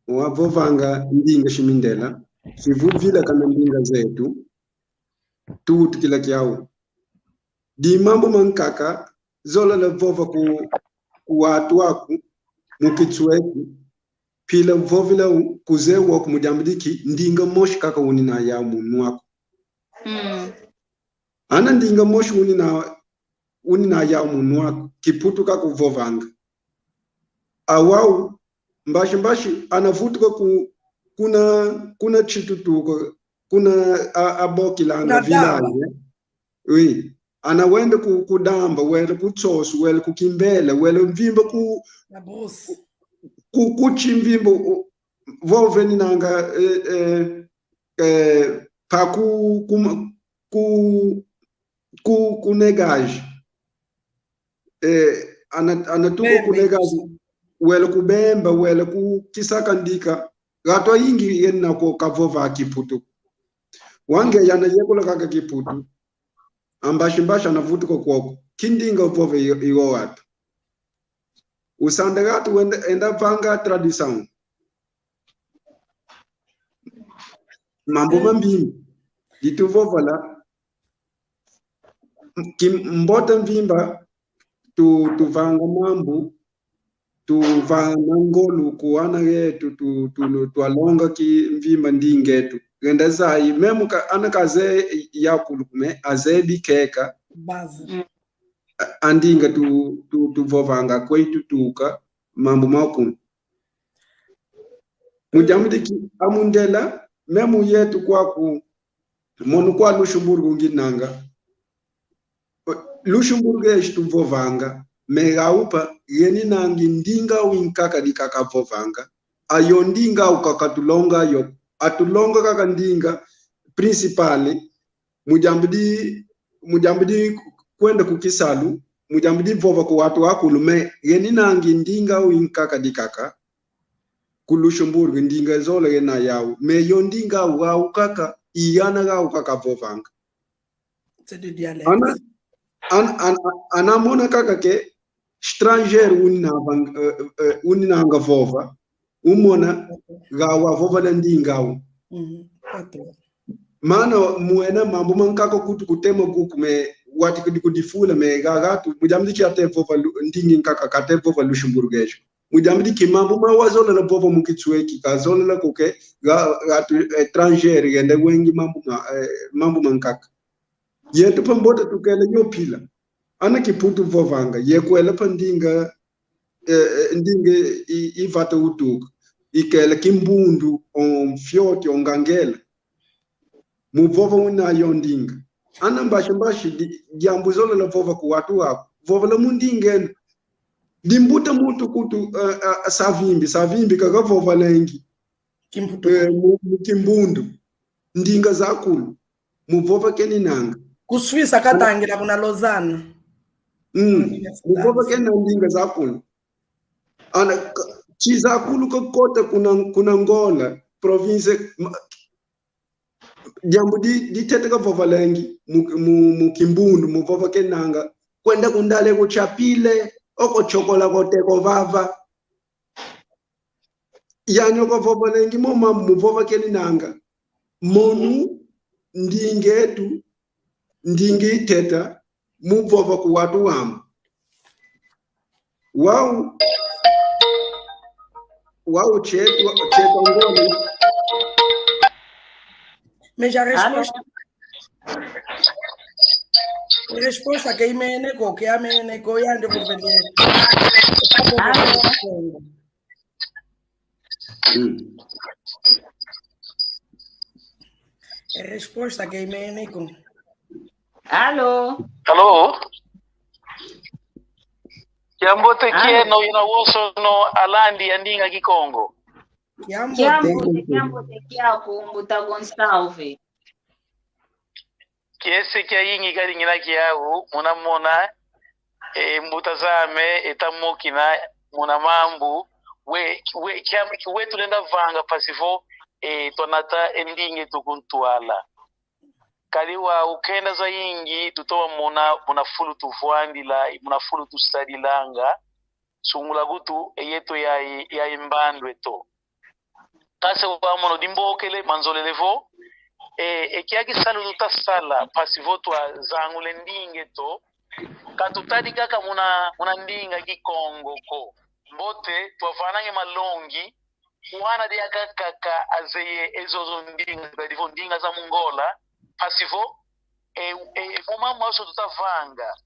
wavovanga ndinga shimindela sivu vila kana ndinga zetu tutu kila kiao di mambo mankaka zola la vova ku watu waku mukitsueku pila vovila kuzewa ku mujambidiki ndinga moshi kaka unina ya munu wako ana ndinga moshi unina ya munu wako kiputu kaka uvovanga awau mbashi anavutuka kuna chitutuko kuna abokilanga village oui anawende kudamba wele kutsosu wele kukimbele wele mvimba na bruce kuchimvimbo voveni nanga pa kunegaji anatuko kunegaji wele kubemba wele kukisaka ndika gato yingi yenna ko kavova kiputu wange yana yekula kaka kiputu ambashimbasha navutuko kwoko kindinga vove igo watu usanda gatu enda vanga tradição mambo mambini dituvovala mbota mvimba tuvanga mambo tuvanga ngolu kuana yetu tualonga ki mvimba ndingetu genda zai memu anakaze yakulume azebi keka Base. andinga tu vovanga kwetu tuka mambo makulu mujamdiki amundela memu yetu kwaku monu kwa Luxemburgo nginanga Luxemburgo estu vovanga megaupa yeni nangi ndinga winkaka dikaka vovanga ayo ndinga ukakatulonga yo atulonga kaka ndinga principale mujambidi kwenda kukisalu mujambidi vova ku watu wakulume yeni nangi ndinga winkaka dikaka ku Luxemburgo ndinga zola yena yawo me yo ndinga wa kaka iyana ga ukaka vovanga C'est des dialectes. Anamona kaka ke stranger uninanga vova umona gawa vova da ndingawo mana muena mambo mankako kutu kutema gukume wati kudifula me gagatu mujamdi chate vova ndingi kaka kate vova Luxemburguês mujamdi kimambo mawazola la vova mukitsweki kazola la koke gatu étranger yende wengi mambo mankaka yetu pambota tukele nyopila ana kiputu vovanga yekwela pandinga ndinge ivata utuka ikele kimbundu on fioti on gangela muvova una yondinga ana mbashi jambuzola la vova ku watu wako vova la mundinga dimbuta mutu kutu savimbi kaka vova lengi kimbundu ndinga zakulu muvova keninanga Kuswisa katangira kuna Lausanne. Muvova kena ndinga zakulu ana chizakulu kokota kuna Angola province jambo di tete ka vova lengi mu kimbundu muvova kenanga kwenda kundale kuchapile oko chokola kote ko vava yanyo ko vova lengi moma muvova keninanga monu ndingetu ndingi teta muvova ku watu wama wow cheto ngoni Mais j'ai resposta que imene ko que amene ko yande ku venir. Resposta que imene ko. Allo. Kiambote kieno ina woso no alandi andinga kikongo. Kiambote kia kumbuta Gonsalve. Kiese kia yingi kari ngina kiawu munamona mbutazame etamokina munamambu we tulenda vanga pasivo tonata endinge tukuntuala. Kaliwa ukenda za yingi tutowa muna fulu tufuandila muna fulu tustadilanga sungula gutu yeto ya imbandwe to kase wa mono dimbokele manzolelevo kiagi salu tutasala pasivo twa zangule ndinge to katutadi kaka muna ndinga kikongo ko mbote twafanange malongi wana dia kaka azeye ezozo ndinga za mungola pasivo mumama waso tutavanga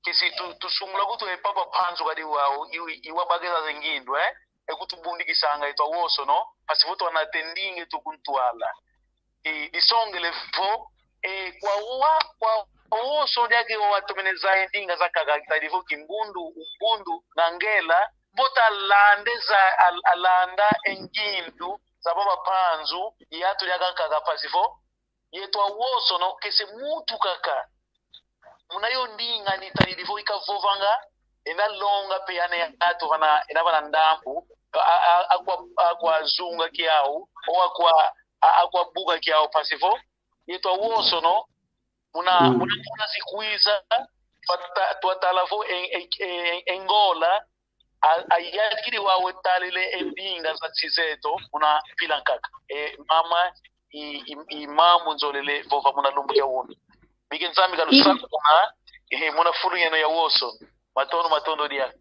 kisi tusungula kutu papa panzo kadi wao iwabageza zengindwe ekutubundikisanga itwa woso no pasivo twanatendinge tukuntwala disonge levo kwa woso ndiake watumeneza ndinga zakaga kitadivo kimbundu umbundu nangela bota landeza alanda engindu za baba panzu yatu yakakaga pasivo yetu awoso no kese mutu kaka munayo ndinga nitalidivo ikavovanga ena longa pe ane atu ena vana ndambu akwa zunga kiao o akwa buga kiao pasivo yetu awoso no muna zikuiza tuatalavo engola ayadikiri wawe talile endinga za chizeto muna pilankaka mama imamu nzolele vova muna lumbu ya wuni bigi nzambi kalusaku muna fulu yeno ya woso matondo dia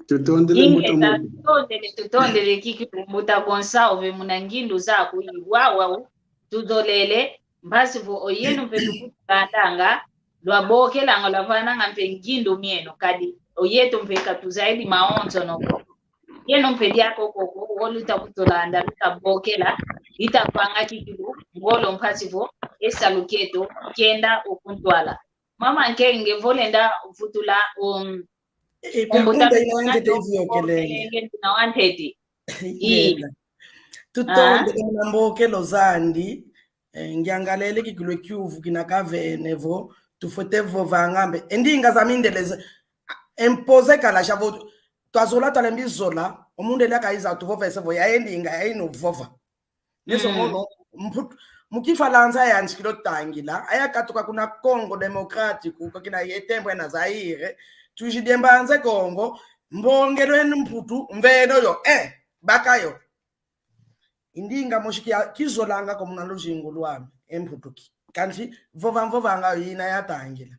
tutondele ingeza muto tutondele kiki muta konsalve munangindu zaku iwawa tudolele mbasivo oyenu mpetu kutandanga lwaboke langa lwavana ngampe ngindu mieno kadi oyetu mpeka tuzaidi maonzo noko yeno mpedi yako koko woluta kutolanda lutabokela litapanga kikilu ngolo mpasivo esaluketo kenda okuntwala mama Nkenge volenda vutula Pergunta inaende hivyo kelenge. na 130 Ingela. Tutonde mnamboke lozandi. Ngiangalele kigulwe kyuvu kinakavene vo tufotevo vangambe. Endinga zamindeleze impose kala shavo twazola talembizola omunde lakaiza tuvovese vo yaendinga yayinovova. Leso mono mukifalanza yanchikilo tangila ayakatuka kuna Congo Democratic kukina yetembo na Zaire tujidembanze Congo mbongelweni mputu mveno yo bakayo indinga moshikia kizolanga komuna lujingu lwami emputuki kanti vova nga yina yatangila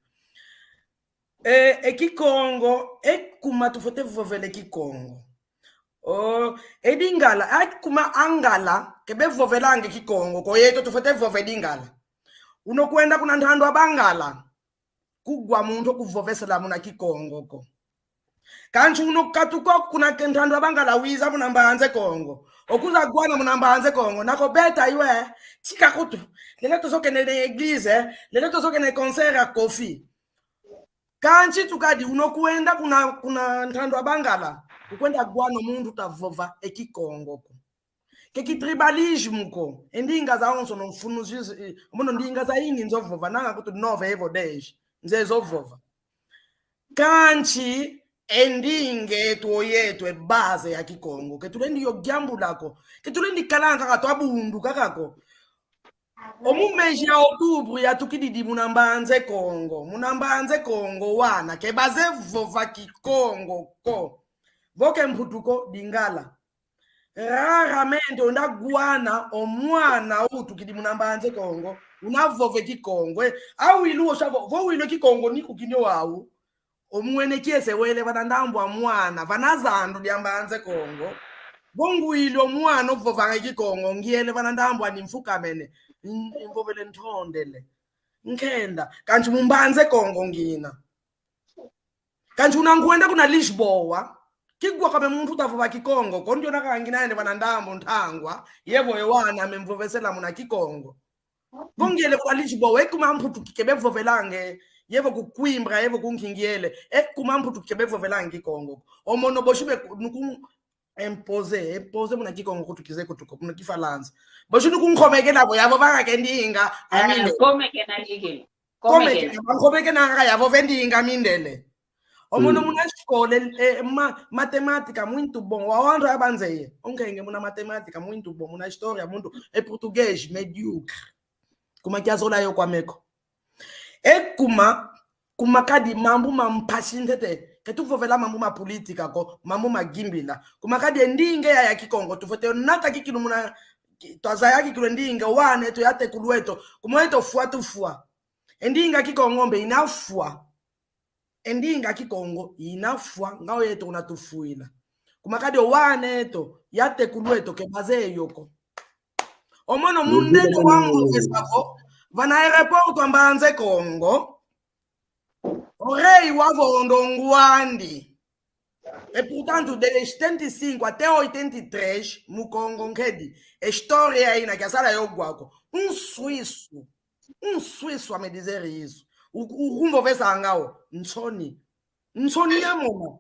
ekikongo ekuma tufote vovele kikongo edingala akuma angala kebe vovelange kikongo koyeto tufote vove dingala unokwenda kuna ntando abangala kugwa muntu kuvovesela muna kikongo ko kanti unokatuko kuna ntando abangala wiza muna mbanze kongo okuza gwana muna mbanze kongo nako beta iwe tika kutu lelo tozoke ne eglise lelo tozoke ne concert ya kofi kanti tukadi unokwenda kuna ntando abangala ukwenda gwana mundu tavova ekikongo ko kekitribalism ko endinga za onso no mfunu umuntu ndinga za ingi nzovova nanga kuti nove evo days nzezovova kanchi endinge toyetu ebaze ya kikongo ketulendi yo gyambu lako ketulendi kalanga kato abundu kakako omumeji ya Oktobre ya tukididi munambanze Kongo wana kebaze vova kikongo ko voke mputuko dingala raramente ondagwana omwana utu kidi munambanze Kongo unavove kikongwe au iluo shavo vo ilo kikongo niku kinyo wawu omwene kiese wele vanandambwa mwana vanazando lyambanze Kongo bongu ilo mwana ovova kikongo ngiele vanandambwa ni mfukamene imvovele ntondele nkenda kanti mumbanze Kongo ngina kanti unanguenda kuna Lisboa kigwa kame muntu tavova kikongo kondio nakanginaende vanandambo ntangwa yevo yewana memvovesela muna kikongo vongele kwa Lisboa ekuma mputu kikebevovelange yevo kukwimbra yevo kunkingiele ekuma mputu kikebevovelange kikongo omono boshube nuku impose muna kikongo kutukize kutuko muna kifalanza boshu nukunkhomeke labo yavo vangakendinga aminde komeke na ligelo komeke na yavo vendinga amindele omono muna xikole matematica muito bom wawandu abanzeye Nkenge muna matematica muito bom muna história muito português mediocre kuma kiazola yo kwameko kuma kadi mambu mampashintete ketuvovela mambu ma politika ko mambu magimbila kuma kadi endinge ya kikongo tufote naka kikilu muna twazaya kikilu endinge wane to yate kulweto kuma eto fua endinga kikongo mbe inafua endinga kikongo inafua ngao yeto unatufuila kuma kadi wane to yate kulweto kebaze yoko omono mundele wangu esavo vana aeroport ambanze Kongo orei wavondo ngwandi e portanto delle 75 até 83 mu Congo nkedi história ina que sala yogwako um suíço a me dizer isso o vesa ngao ntsoni ya mona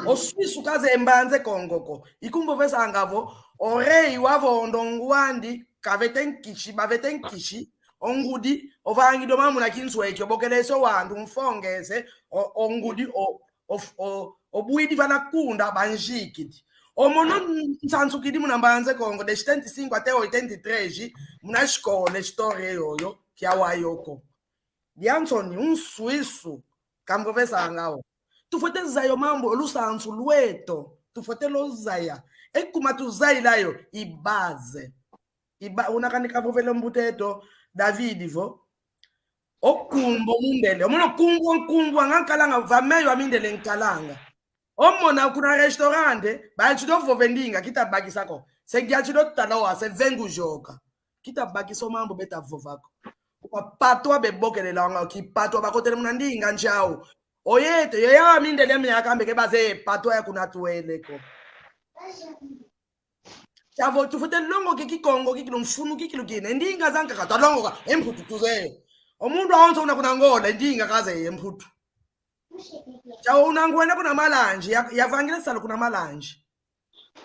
o suíço kaze embanze Kongo ko ikumbo vesa ngavo orei wavondo ngwandi kavetenkishi ongudi ovangi do mamu na kinswecho bokeleso wandu mfongeze ongudi obuidi vanakunda banjikidi omono ntsansukidi munambanze Kongo de 75 até 83 muna xikole história yoyo kyawayoko diansoni suíço kamgovesa ngao tufote zayo mambo olusansu lweto tufote lozaya ekuma tuzailayo ibaze unakanika vovele mbuteto David vo okumbo mundele omono kumbu nkalanga vameyo amindele nkalanga Omona kuna restaurante, ba chido vovendinga kita bagi sako. Se gya chido tanawa se vengu joka. Kita bagi so mambo beta vovako. Kwa patwa bebokele langa ki patwa bakotele munandinga njao. Oyete yeya mindele myaka mbeke baze patwa ya kuna tueleko. Chavo tufute longo kiki Kongo kiki lumfunu kiki lugine ndinga zanka kata longo ka emputu tuze. Omundu awonso una kuna ngola ndinga kaze emputu. Chavo unangwena kuna malanje yavangile salo kuna malanje.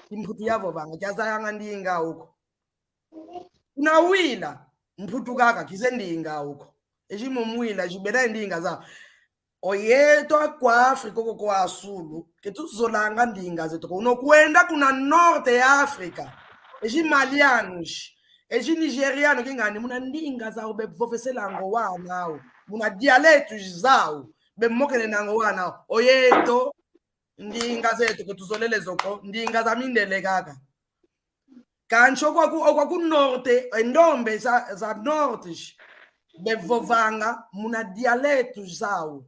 Imputu yavo vanga jazayanga ndinga huko. Unawila mputu kaka kizendinga huko. Ejimo mwila jibeda ndinga za. Oyeto kwa Afrika kwa asulu ketuzolanga ndinga zetu unokwenda kuna norte ya Afrika eji malianos eji nigeriano kingani muna ndinga zao bevovesela ngo wanao muna dialects zao bemokele nango wanao oyeto ndinga zetu ketuzolele zoko ndinga za mindele kaka kancho kwa ku norte endombe za norte bevovanga muna dialects zao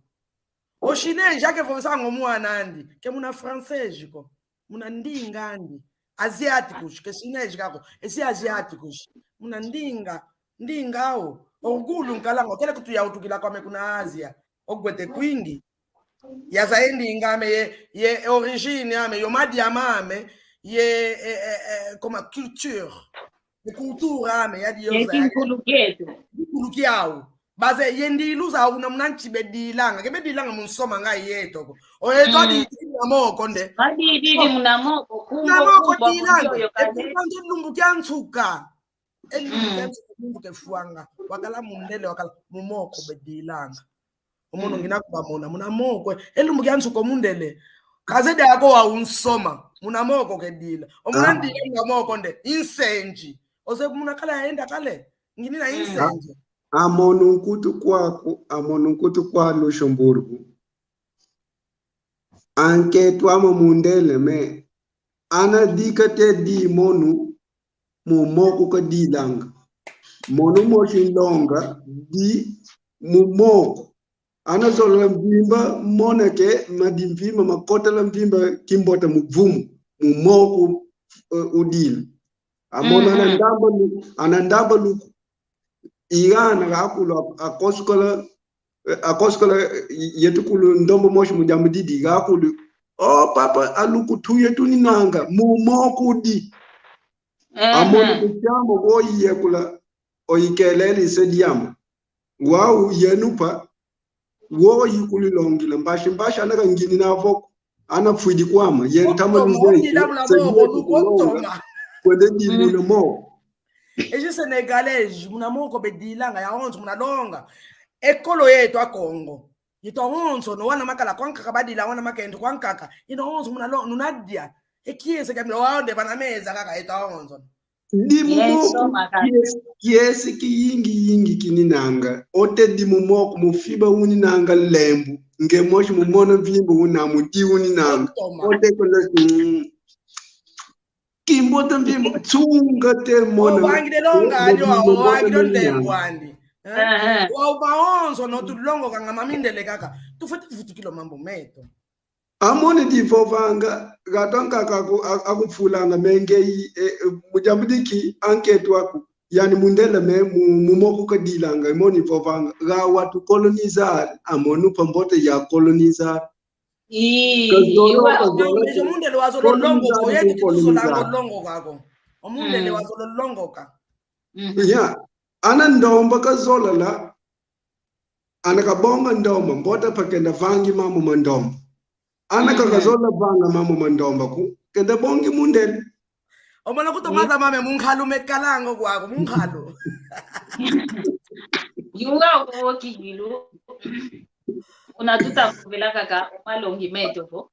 o chinês já que você ngo muanandi que muna francês ko muna ndingandi asiáticos que chinês kako esse asiáticos muna ndingao orgulho nkalango kele kutu ya utukila kwa kuna Asia ogwete kwingi ya zaendi ngame ye origine ame yo madiamame ye comme culture de culture ame ya dioza ya kulukiao baze yendiluza una mnanchi bedilanga ke bedilanga munsoma ngai yeto ko oyeto di moko nde di munamoko kumbo dilanga yo kale lumbu kyansuka elumbu ke fuanga wakala mundele wakala mumoko bedilanga umuntu ngina kuba muna moko elumbu kyansuka mundele kazede yako wa unsoma munamoko ke dila omunandi ngamoko nde insenji ose muna kala yaenda kale nginina insenji amonunkutu kwa Luxemburgo anke tuamo mundele me ana dika te di monu mumoko ka di langa monu moshi longa di mumoko ana zolo mbimba mona ke madimvima makota la mbimba kimbota muvumu mumoko udil amona anandamba luku igana gakulo akoskola yetukulu ndombo moshi mujamu didi gakulo papa aluku tuye tuninanga mumokudi amona kujambo goyiye kula oyikelele sediam wau yenupa wo yikuli longila mbashi anaka ngini navo ana fuidi kwama yentama nzei kwende di muno eji senegalese munamoko bedilanga ya onzo munalonga ekolo yetu akongo yito onzo no wana makala kwankaka badila wana makende kwankaka ino onzo munalonga nunadia ekiese kamilo waonde banameza kaka yeto onzo dimumoko kiesi kiyingi kininanga ote dimumoko mufiba uninanga lembu ngemoshi mumona vimbo unamudi uninanga ote kola kimbota mbimbo tsunga te mona wangide longa ajo wangide lembu andi waonzo no tulongo kanga mamindele kaka tufete futukilo mambo meto amone divovanga gatonga akufulanga mengei mujambudiki anketu aku yani mundele me mumoko kadilanga imoni vovanga ga watu kolonizar amonu pambote ya kolonizar mundele wazolo longo ko yeti tuzolango longo kako omundele wazolo longo ka ya ana ndomba kazola la ana kabonga ndomba mbota pakenda vangi mamu mandomba ana kakazola vanga mamu mandomba ku kenda bongi mundele omona kutomaza mame munkhalo mekalango kwako munkhalo yuga woki gilu unatuta vela kaka malongi meto vo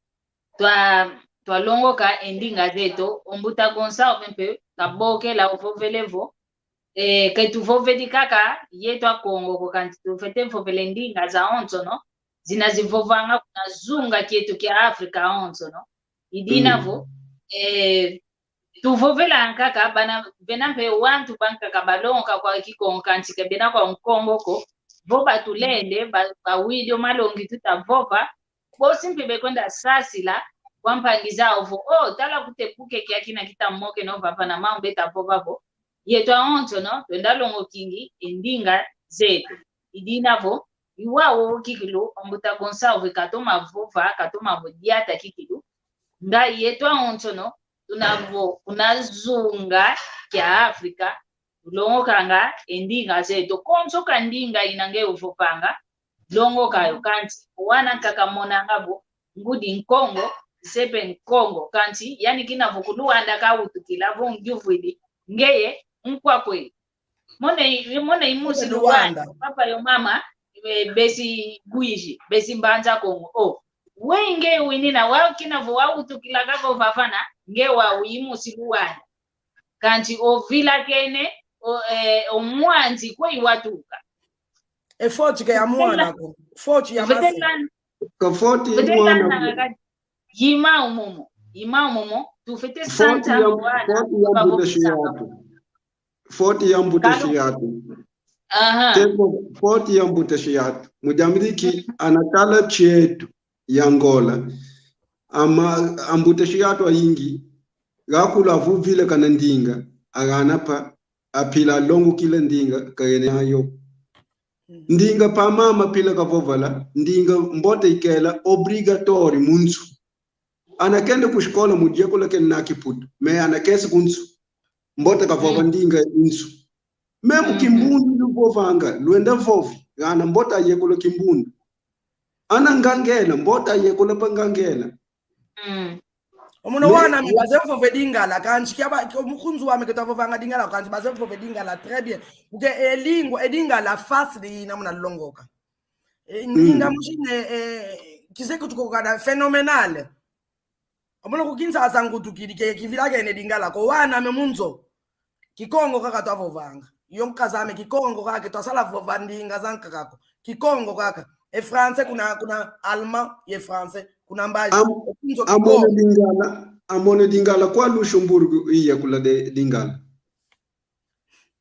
twa longo ka endinga zeto ombuta konsa ompe kaboke la ovovelevo ke tu vovedi kaka yeto akongo ko kanti tu fete vovele ndinga za onzo no zinazivovanga kuna zunga kietu kia Afrika onzo no idinavo tuvovela nkaka bana benampe wantu banka kabalonka kwa kikonka ntike bena kwa nkongo ko voba tulende ba widio malongi tutavova bo simpe bekonda sasila kwampangiza ovo tala kutepuke kyakina kitamoke no papa na mambo etapopapo yetwa onto no twendalongo kingi endinga zetu idinavo iwawo kikilu ombuta gonsalve katoma vova katoma vodiata kikilu nga yetwa onto no tunavo unazunga kya Afrika longo kanga endinga zetu konso kandinga inange uvopanga longo kayo kanti wana kakamona ngabo ngudi Nkongo sepe Nkongo kanti yani kinavokuluanda kautukila vongyuvwili ngeye nkwakwe mone imusi Luanda papa yo mama besi guishi besi mbanza Kongo wenge winina wao kinavo wautukila kako vavana ngewa uimusi Luanda kanti ovila kene omwanzi kwe iwatuka Forte que ya mwana ko forte ya masi ka forte mwana yima umomo tufete santa forte ya mbuta shiatu tempo forte ya mbuta shiatu mujamriki anakala chetu ya Angola ama ambuta shiatu ayingi gakula vuvile kana ndinga aganapa apila longo kile ndinga kayene hayo ndinga pa mama pila kavovala ndinga mbote ikela obrigatori munzu anakende kushkola mujia kula kena kiputu me anakese kunzu mbote kavova ndinga inzu me mukimbundu lubovanga luenda vovi gana mbota yekula kimbundu ana ngangela mbota yekula pangangela omuno wana mi bazefo vedingala kanti kyaba omukhunzu wami ketavovanga dingala kanti bazefo vedingala très bien uke elingwa edingala facile namuna longoka inga mushine kiseko tukokana phenomenal omuno kukinza asangutukili ke kivila ke nedingala ko wana memunzo kikongo kaka twavovanga yonkazame kikongo kaka twasala vovandinga zankakako kikongo kaka France kuna allemand ye français kuna mbaji amone dingala kwa Luxembourg iya kula de dingala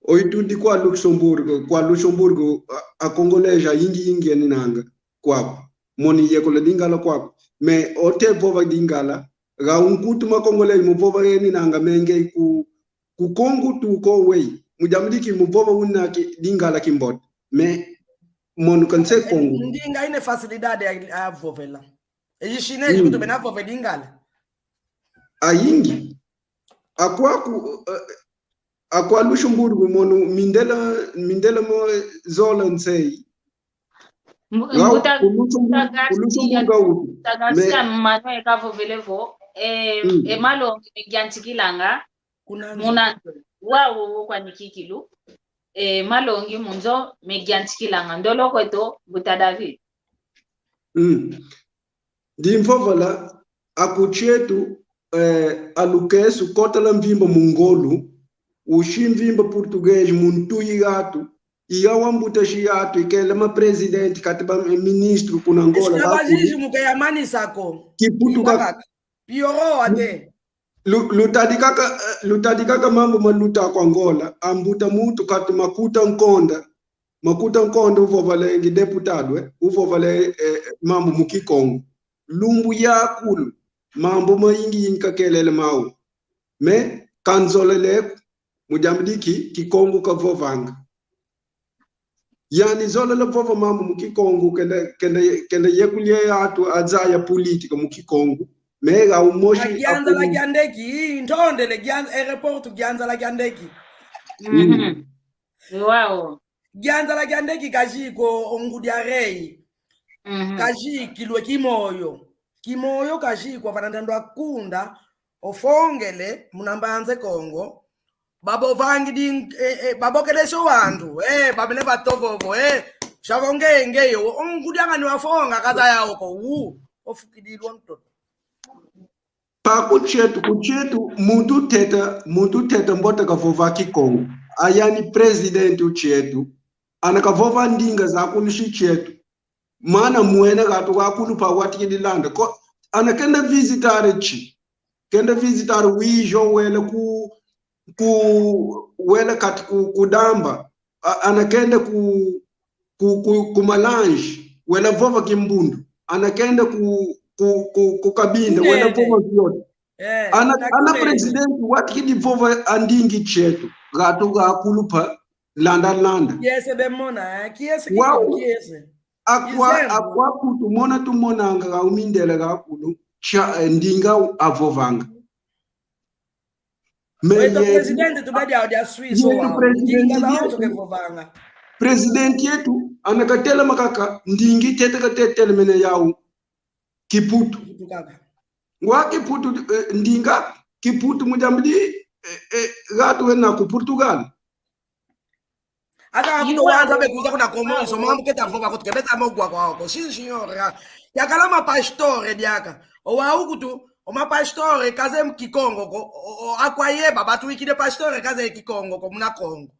oitudi kwa Luxembourg a congoleja yingi ninanga kwa moni iya kula dingala kwa me ote vova dingala ga unkutu ma congolais mu vova ninanga menge ku Kongo tu ko wei mujamdiki mu vova unaki dingala kimbot me monu kanse Kongo ndinga ine facilidade ya vovela ejishine kuto benafo vedingala ayingi akwa Luxembourg monu mindela mo zola nsei tagasia mano ekavo velevo emalo ngiantikilanga munanto wawo kwa nikikilu malongi munzo megiantikilanga ndolo kweto buta David ndimfovala akuchetu alukesu kota la mvimba mungolu ushimvimba português muntuyi gatu iya wambuta shiyatu ikele ma presidente katiba ministro kuna Angola bakujiji mukaya manisako kiputu kaka pioro ate lutadikaka mambo maluta kwa Angola ambuta mutu kati makuta nkonda uvovale ngi deputado uvovale mambo mukikongo lumbu yakulu mambo maingi yinkakelele mawu me kanzolele mujambidiki kikongo kavovanga yani zola la vova mambo mukikongo kende yekulie yatu azaya politika mukikongo mega umoshi gianza la giandeki ntonde le gianza airport gianza la giandeki wow gianza la giandeki kajiko ongudia rei kajiki lwe kimoyo kajiko vanandando akunda ofongele munambanze Kongo babo vangi babokelesho wandu babele batovovo shavongenge yo ongudia ngani wafonga kaza yao ko ofukidilwa mtoto pa kuchetu muntu teta mbota kavova kikongo ayani president uchetu anakavova ndinga za kulishi chetu mana muene gatu kakulu pa watikililanda ko anakenda visitar wijo wele wele kati kudamba anakenda ku malange wele vova kimbundu anakenda ku kabinda wena vova vyote ana president wat ki di vova andingi chetu gato ga kulupa landa kiese bemona kiese wow kiese akwa kutu mona tu monanga ga umindele ga kulu ndinga avovanga Oito presidente tu badi audia Swiss wa ndinga za auto ke vovanga president yetu anakatela makaka ndingi tete katetele mene yau Kiputu wa Kiputu ndinga Kiputu mujambidi gatu wena ku Portugal aka kuto wanza bekuza kuna komoso mambo keta vova kuto kebeta mogwa kwako si signora yakala ma pastore diaka o wa ukutu o ma pastore kaze mkikongo ko akwayeba batu ikide pastore kaze kikongo ko muna Kongo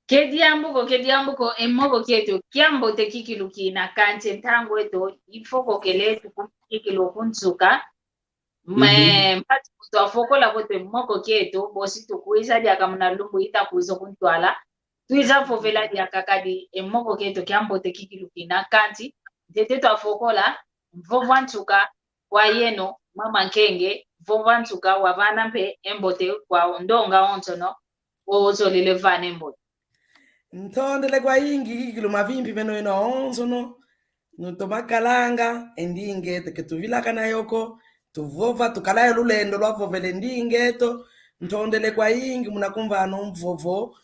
kediambuko emogo keto kiambo te kikilukina kanche ntango eto ifoko keletu kukikilu kunsuka mpati kuto afoko la kote moko keto bosi tukuisa diaka muna lumbu ita kuiso kuntwala tuisa fovela diaka kadi emogo keto kiambo te kikilukina kanchi teteto afoko la mvovantuka kwa yeno mama Nkenge mvovantuka wavana mpe embote kwa ndonga ontono ozo lile vane embote Ntondele kwa ingi kiluma vimpi meno ino onzo no tomakalanga endinge ke tuvila kana yoko tuvova tukalayo lulendo lwa vovele ndinge to ntondele kwa ingi munakumva no mvovo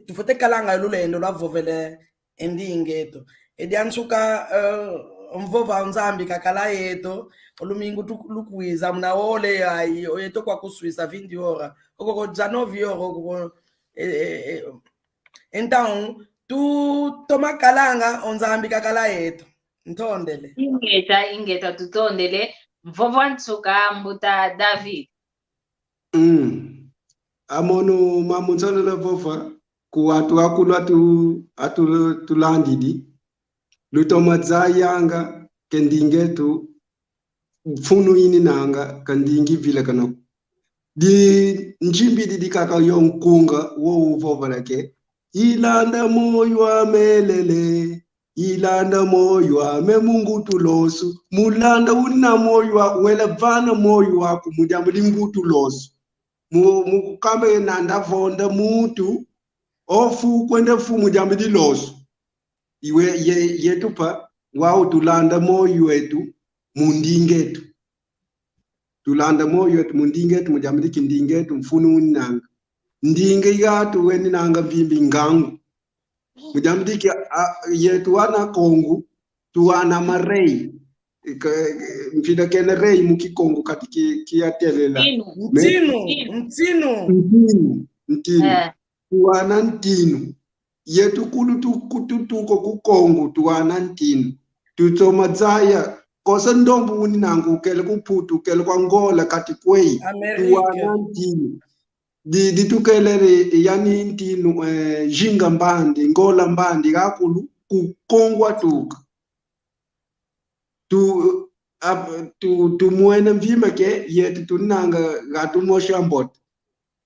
tufote kalanga lulendo lwa vovele endinge to ediansuka mvova nzambi kakala yeto olumingu lukuiza mnaole ayi oyeto kwa kuswisa 20 hora okoko 19 hora okoko então tu toma kalanga onzambi kakala yetu ntondele ingeta tutondele mvovantuka mbuta David amono mamunzalo la vova ku atu akulu atu tulandidi lutoma zayanga kendingetu funu ini nanga kandingi vile kana di njimbi di kaka yonkunga wo vova lake ilanda moyo amelele ilanda moyo ame Mungu tulosu mulanda una moyo wela vana moyo wako mujambo lingutu losu mukambe nanda vonda mutu ofu kwenda fu mujambo di losu iwe yetupa wao tulanda moyo wetu mundingetu tulanda moyo wetu mundingetu mujambo kindingetu mfunu nanga ndinge igatu weni nanga vimbi ngangu mujambo yetu wana Kongo tuwana marei mfida kene rei mukikongo kati kiatelela ntinu tuwana ntinu yetu kulu tuko kukongo tuwana ntinu tutoma zaya kosa ndombu uni nangu kele kuputu kele kwa Ngola kati kwei tuwana ntinu di tukelere yani ntinu jinga mbandi Ngola mbandi kakulu kukongwa tuka tu muena mvima ke yetu tunanga gatu mosha mbot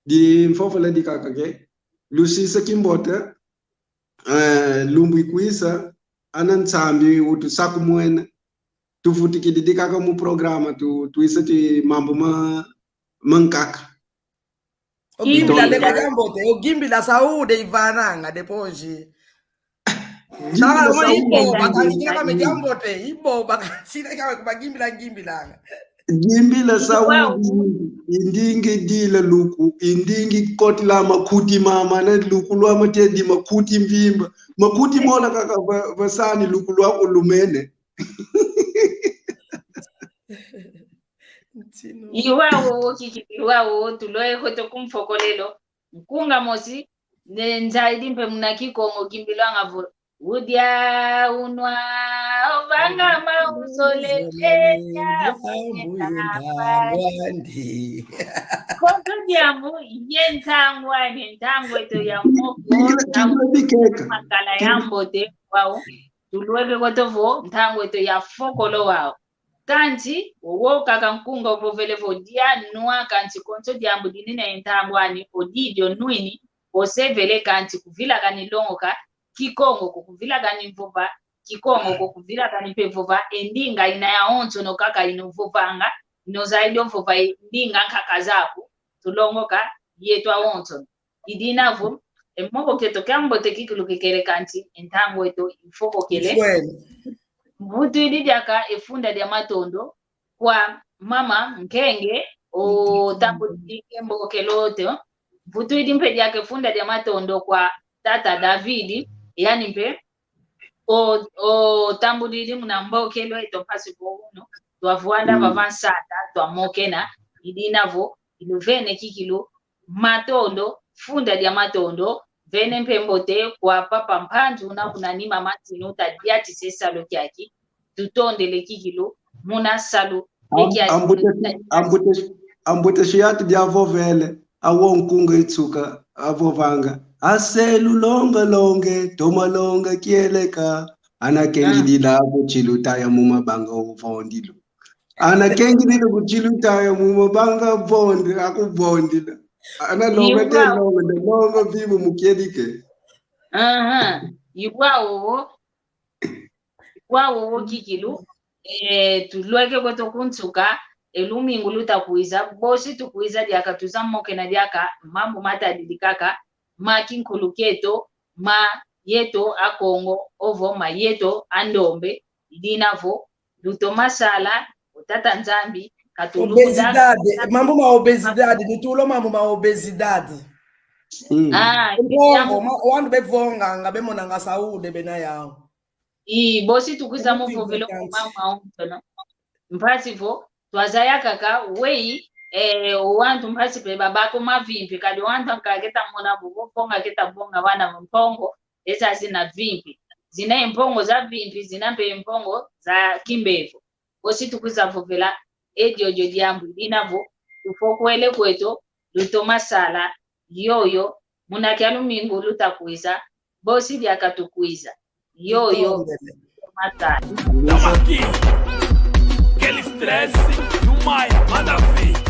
di mfofala di kakake lusisa kimbota lumbu ikuisa anansambi utu saku muena tufuti di kaka mu programa tuisa ti mambo mankaka ogimbila leko jambote ogimbila saude ivananga depoji Tara mo ibo bakansina kama jambote ibo bakansina kama kubagimbila ngimbilanga gimbila saudi indingi dila luku indingi koti la makuti mama na luku lwa matedi makuti mvimba makuti mola kaka vasani luku lwa kulumene iwawo kikiliwawo tuloe kote kumfokolelo mkunga mosi nzaidi mpe muna Kikongo gimbilanga vo udia unwa ovanga mausolelenya mbuyentangwandi konto diambu yentangwani ntangweto ya moko makala yambote wao tuloe kote vo ntangweto ya fokolo wao kanti wo kaka nkunga vovele vo dia nua kanti konto diambu dinina entangwani odidio nuini osevele kanti kuvila kani longoka Kikongo kuvila kani mvova kikongo kokuvira kanipe vova endinga ina ya onto no kaka inovovanga no zaidi vova ndinga nkaka zapo tulongoka yetwa onto idinavo emoko keto kambo tekikulu kekere kanti entango eto ifoko kele vutu ididiaka efunda dia matondo kwa mama Nkenge o tambo dikembo kelote vutu idimpe diake funda dia matondo kwa tata David yani mpe o tambo didi munambo kelo eto pasi bono twavuanda vavansata twamokena idinavo iluvene kikilo matondo funda dia matondo vene mpembote kwa papa mpanju na kunanima matinu tadiati sesalo kyaki tutondele kikilo muna salu ambute shiyati dia vovele awo nkunga itsuka avovanga aselu longe toma longa kieleka ana kengi dilabo chilutaya mumabanga uvondilo ana kengi dilo kuchilutaya mumabanga vondi akuvondila ana longa de longa vivo mukielike iwawo kikilu tulweke kweto kunsuka elumingu lutakuiza bosi tukuiza diaka tuzamoke na diaka mambo matadidikaka makinkuluketo ma yeto akongo ovo ma yeto andombe idinavo lutomasala utata nzambi obesidade mambo ma obesidade nitulo mambo ma obesidade wandu bevonga ngabe mona ngasaude bena yawo bosi tukuiza movovelo mama ontono mpasivo twazaya kaka wei wantu mpasi pe babako mavimpi kadi wantu nkageta mona bugo ponga keta bonga bana mpongo esa zina vimpi zina mpongo za vimpi zina mpe mpongo za kimbevo bosi tukuiza vovela ediojo diambu dinavo ufokwele kweto lutomasala yoyo munakialu mingu lutakuiza bosi diakatukuiza yoyo matali Tamaki, aquele estresse no Maia, manda ver.